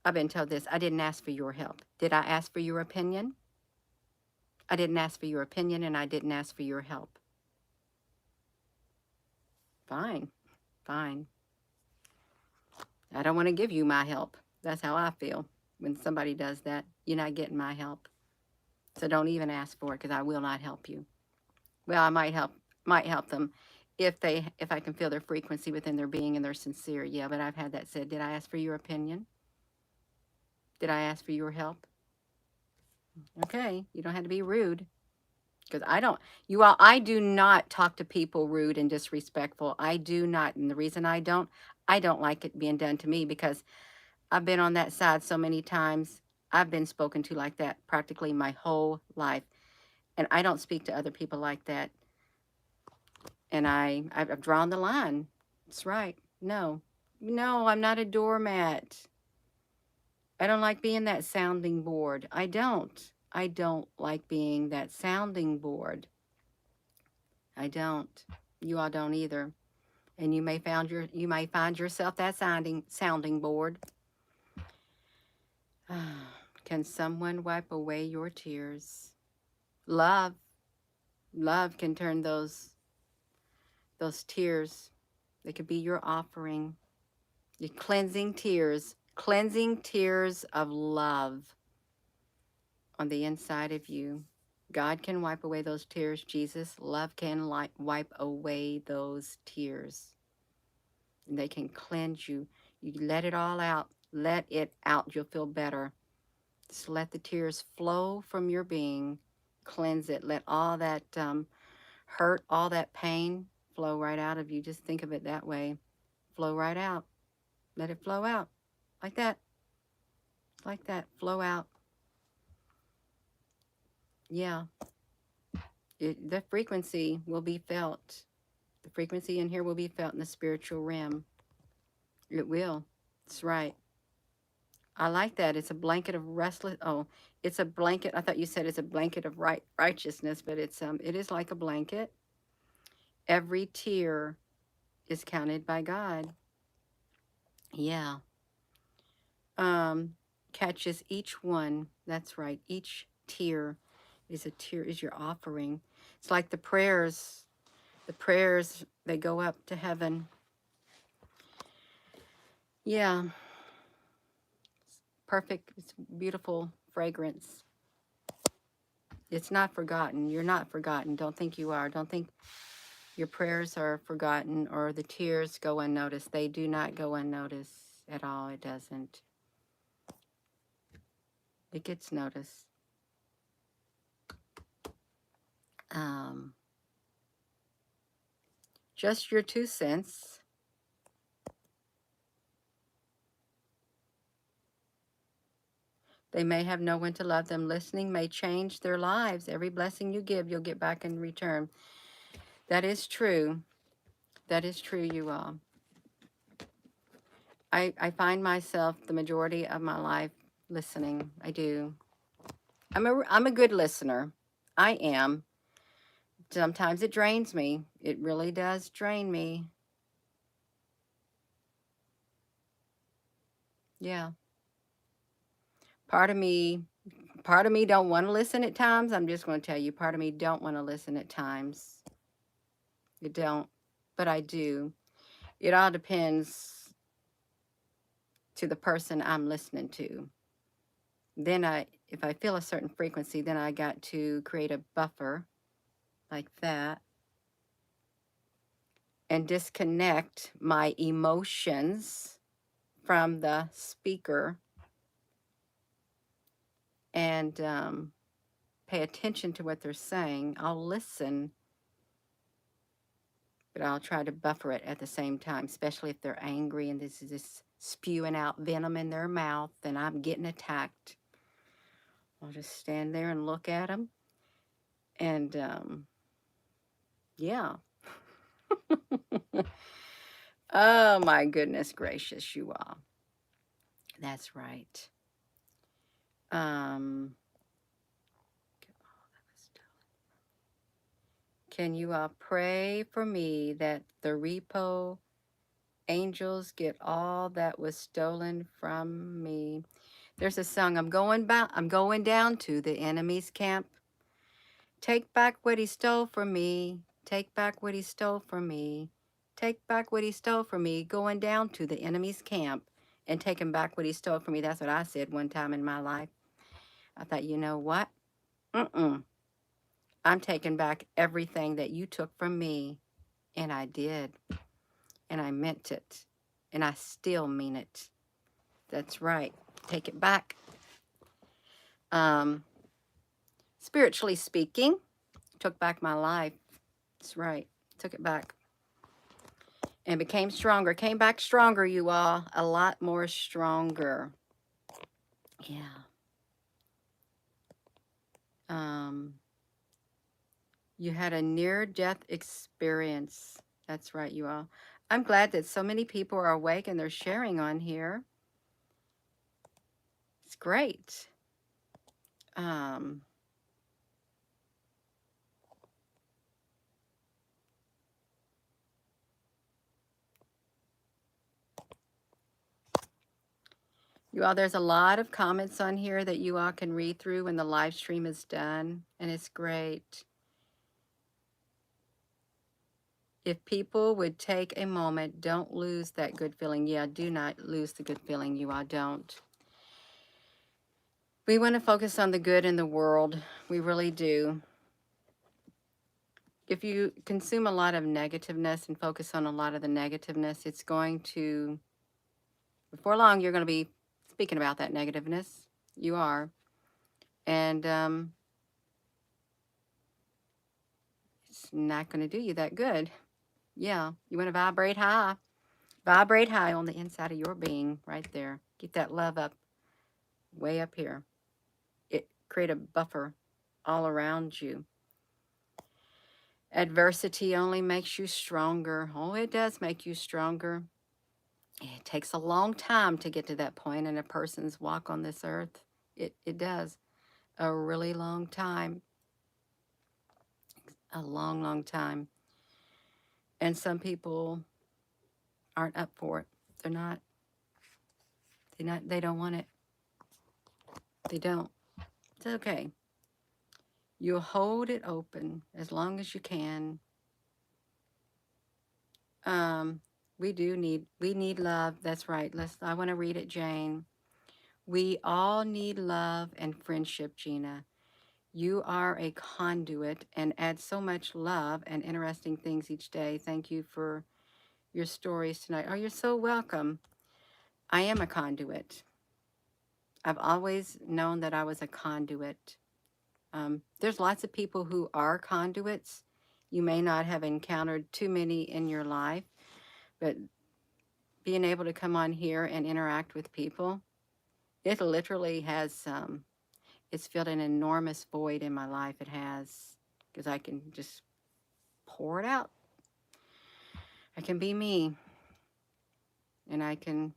I've been told this: I didn't ask for your help. Did I ask for your opinion? I didn't ask for your opinion, and I didn't ask for your help. Fine, fine. I don't want to give you my help. That's how I feel when somebody does that. You're not getting my help. So don't even ask for it, because I will not help you. Well, I might help them if I can feel their frequency within their being and they're sincere. Yeah, but I've had that said. Did I ask for your opinion? Did I ask for your help? Okay, you don't have to be rude. Because I do not talk to people rude and disrespectful. I do not. And the reason I don't like it being done to me, because I've been on that side so many times. I've been spoken to like that practically my whole life. And I don't speak to other people like that. And I've drawn the line. That's right. No. No, I'm not a doormat. I don't like being that sounding board. I don't. I don't like being that sounding board. I don't. You all don't either. And you may find yourself that sounding board. Can someone wipe away your tears? Love. Love can turn those tears. They could be your offering. Your cleansing tears of love on the inside of you. God can wipe away those tears. Jesus, love can wipe away those tears. And they can cleanse you. You let it all out. Let it out. You'll feel better. Just let the tears flow from your being. Cleanse it. Let all that hurt, all that pain flow right out of you. Just think of it that way. Flow right out. Let it flow out. Like that. Like that. Flow out. Yeah. The frequency will be felt. The frequency in here will be felt in the spiritual realm. It will. That's right. I like that. It's a blanket of restless. Oh, it's a blanket. I thought you said it's a blanket of righteousness, but it is like a blanket. Every tear is counted by God. Yeah. Catches each one. That's right. Each tear is your offering. It's like the prayers. The prayers, they go up to heaven. Yeah. Perfect. It's beautiful fragrance. It's not forgotten. You're not forgotten. Don't think you are. Don't think your prayers are forgotten or the tears go unnoticed. They do not go unnoticed at all. It doesn't. It gets noticed. Just your 2 cents. They may have no one to love them. Listening may change their lives. Every blessing you give, you'll get back in return. That is true. That is true, you all. I find myself the majority of my life listening. I do. I'm a good listener. I am. Sometimes it drains me. It really does drain me. Yeah. Part of me don't want to listen at times. I'm just going to tell you, part of me don't want to listen at times. You don't, but I do. It all depends to the person I'm listening to. Then if I feel a certain frequency, then I got to create a buffer like that and disconnect my emotions from the speaker and pay attention to what they're saying. I'll listen, but I'll try to buffer it at the same time, especially if they're angry and this is just spewing out venom in their mouth and I'm getting attacked. I'll just stand there and look at them. And yeah. Oh, my goodness gracious, you all. That's right. Um, can you all pray for me that the repo angels get all that was stolen from me? There's a song, I'm going down to the enemy's camp. Take back what he stole from me. Take back what he stole from me. Take back what he stole from me. Going down to the enemy's camp and taking back what he stole from me. That's what I said one time in my life. I thought, you know what? I'm taking back everything that you took from me. And I did. And I meant it. And I still mean it. That's right. Take it back. Spiritually speaking, took back my life. That's right. Took it back. And became stronger. Came back stronger, you all. A lot more stronger. Yeah. You had a near-death experience. That's right, you all. I'm glad that so many people are awake and they're sharing on here. It's great. You all, there's a lot of comments on here that you all can read through when the live stream is done, and it's great. If people would take a moment, don't lose that good feeling. Yeah, do not lose the good feeling, you all, don't. We want to focus on the good in the world. We really do. If you consume a lot of negativeness and focus on a lot of the negativeness, it's going to, before long, you're going to be speaking about that negativeness. You are. And it's not going to do you that good. Yeah, you want to vibrate high. Vibrate high on the inside of your being right there. Get that love up, way up here. Create a buffer all around you. Adversity only makes you stronger. Oh, it does make you stronger. It takes a long time to get to that point in a person's walk on this earth. It does. A really long time. A long, long time. And some people aren't up for it. They're not. They don't want it. They don't. It's okay. You hold it open as long as you can. We need love. That's right. I want to read it, Jane. We all need love and friendship, Gina. You are a conduit and add so much love and interesting things each day. Thank you for your stories tonight. Oh, you're so welcome. I am a conduit. I've always known that I was a conduit. There's lots of people who are conduits. You may not have encountered too many in your life, but being able to come on here and interact with people, it literally has, it's filled an enormous void in my life. It has, because I can just pour it out. I can be me, and I can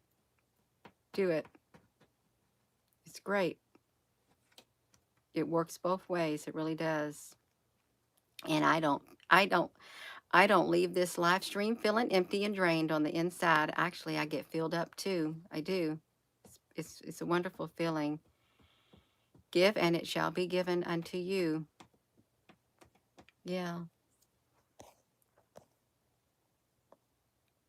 do it. It's great. It works both ways. It really does. And I don't leave this live stream feeling empty and drained on the inside. Actually, I get filled up too. I do. It's a wonderful feeling. Give and it shall be given unto you. Yeah.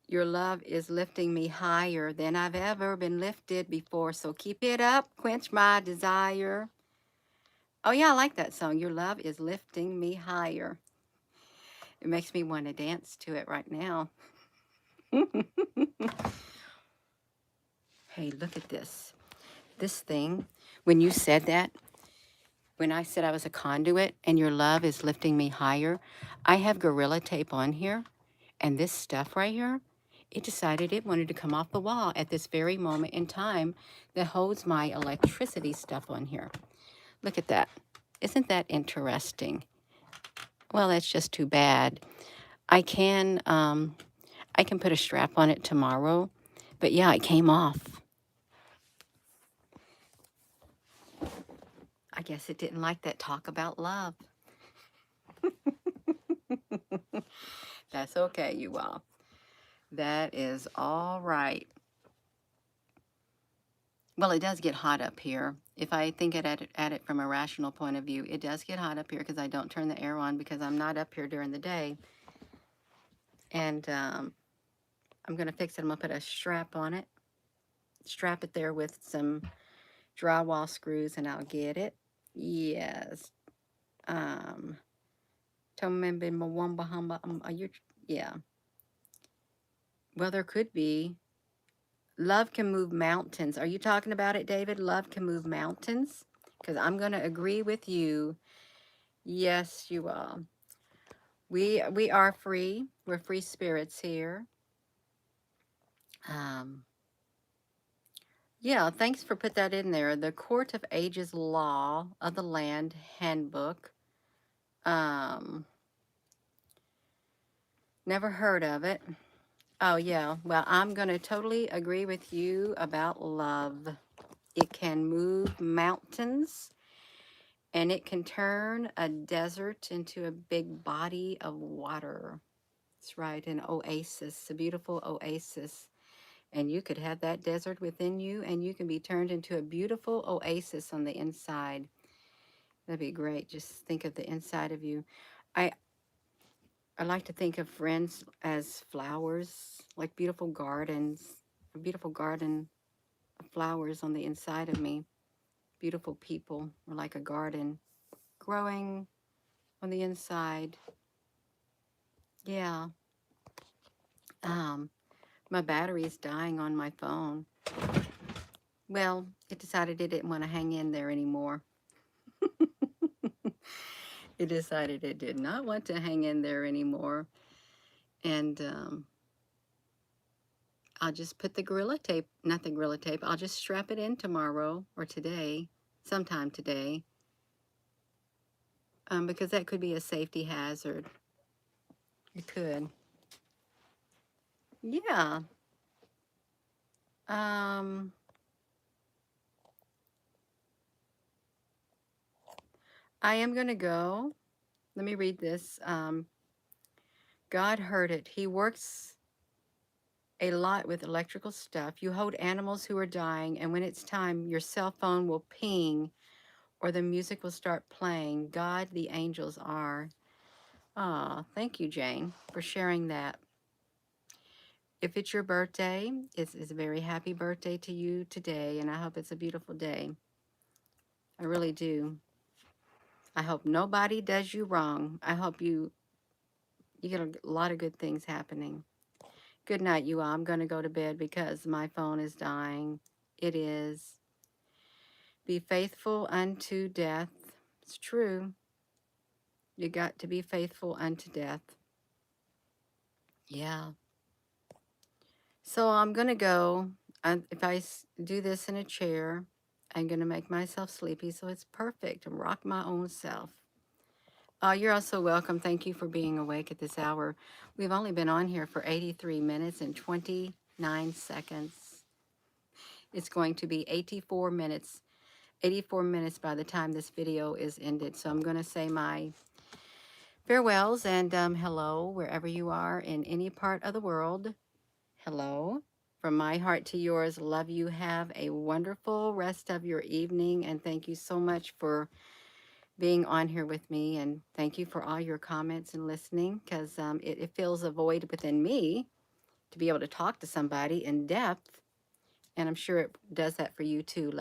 Your love is lifting me higher than I've ever been lifted before. So keep it up, quench my desire. Oh yeah, I like that song. Your love is lifting me higher. It makes me want to dance to it right now. Hey, look at this. This thing, when you said that, when I said I was a conduit and your love is lifting me higher, I have Gorilla Tape on here, and this stuff right here, it decided it wanted to come off the wall at this very moment in time that holds my electricity stuff on here. Look at that. Isn't that interesting? Well, that's just too bad. I can I can put a strap on it tomorrow. But yeah, it came off. I guess it didn't like that talk about love. That's okay, you all. That is all right. Well, it does get hot up here. If I think at it from a rational point of view, it does get hot up here because I don't turn the air on because I'm not up here during the day. And I'm going to fix it. I'm going to put a strap on it. Strap it there with some drywall screws and I'll get it. Yes. Yeah. Well, there could be. Love can move mountains. Are you talking about it, David? Love can move mountains? Because I'm going to agree with you. Yes, you are. We are free. We're free spirits here. Yeah, thanks for put that in there. The Court of Ages Law of the Land Handbook. Never heard of it. Oh, yeah. Well, I'm going to totally agree with you about love. It can move mountains, and it can turn a desert into a big body of water. That's right, an oasis, a beautiful oasis. And you could have that desert within you, and you can be turned into a beautiful oasis on the inside. That'd be great. Just think of the inside of you. I I like to think of friends as flowers, like beautiful gardens, a beautiful garden of flowers on the inside of me. Beautiful people are like a garden growing on the inside. Yeah. My battery is dying on my phone. Well, it decided it didn't want to hang in there anymore. It decided it did not want to hang in there anymore. And I'll just put the Gorilla Tape, not the Gorilla Tape, I'll just strap it in tomorrow or today, sometime today, because that could be a safety hazard. It could. Yeah. I am going to go. Let me read this. God heard it. He works a lot with electrical stuff. You hold animals who are dying, and when it's time, your cell phone will ping or the music will start playing. God, the angels are. Ah, thank you, Jane, for sharing that. If it's your birthday, it's a very happy birthday to you today, and I hope it's a beautiful day. I really do. I hope nobody does you wrong. I hope you get a lot of good things happening. Good night, you all. I'm going to go to bed because my phone is dying. It is. Be faithful unto death. It's true. You got to be faithful unto death. Yeah. So I'm going to go. If I do this in a chair, I'm going to make myself sleepy, so it's perfect. Rock my own self. You're also welcome. Thank you for being awake at this hour. We've only been on here for 83 minutes and 29 seconds. It's going to be 84 minutes by the time this video is ended. So I'm going to say my farewells and hello wherever you are in any part of the world. Hello. From my heart to yours, love you. Have a wonderful rest of your evening, and thank you so much for being on here with me, and thank you for all your comments and listening, because it fills a void within me to be able to talk to somebody in depth, and I'm sure it does that for you too, love.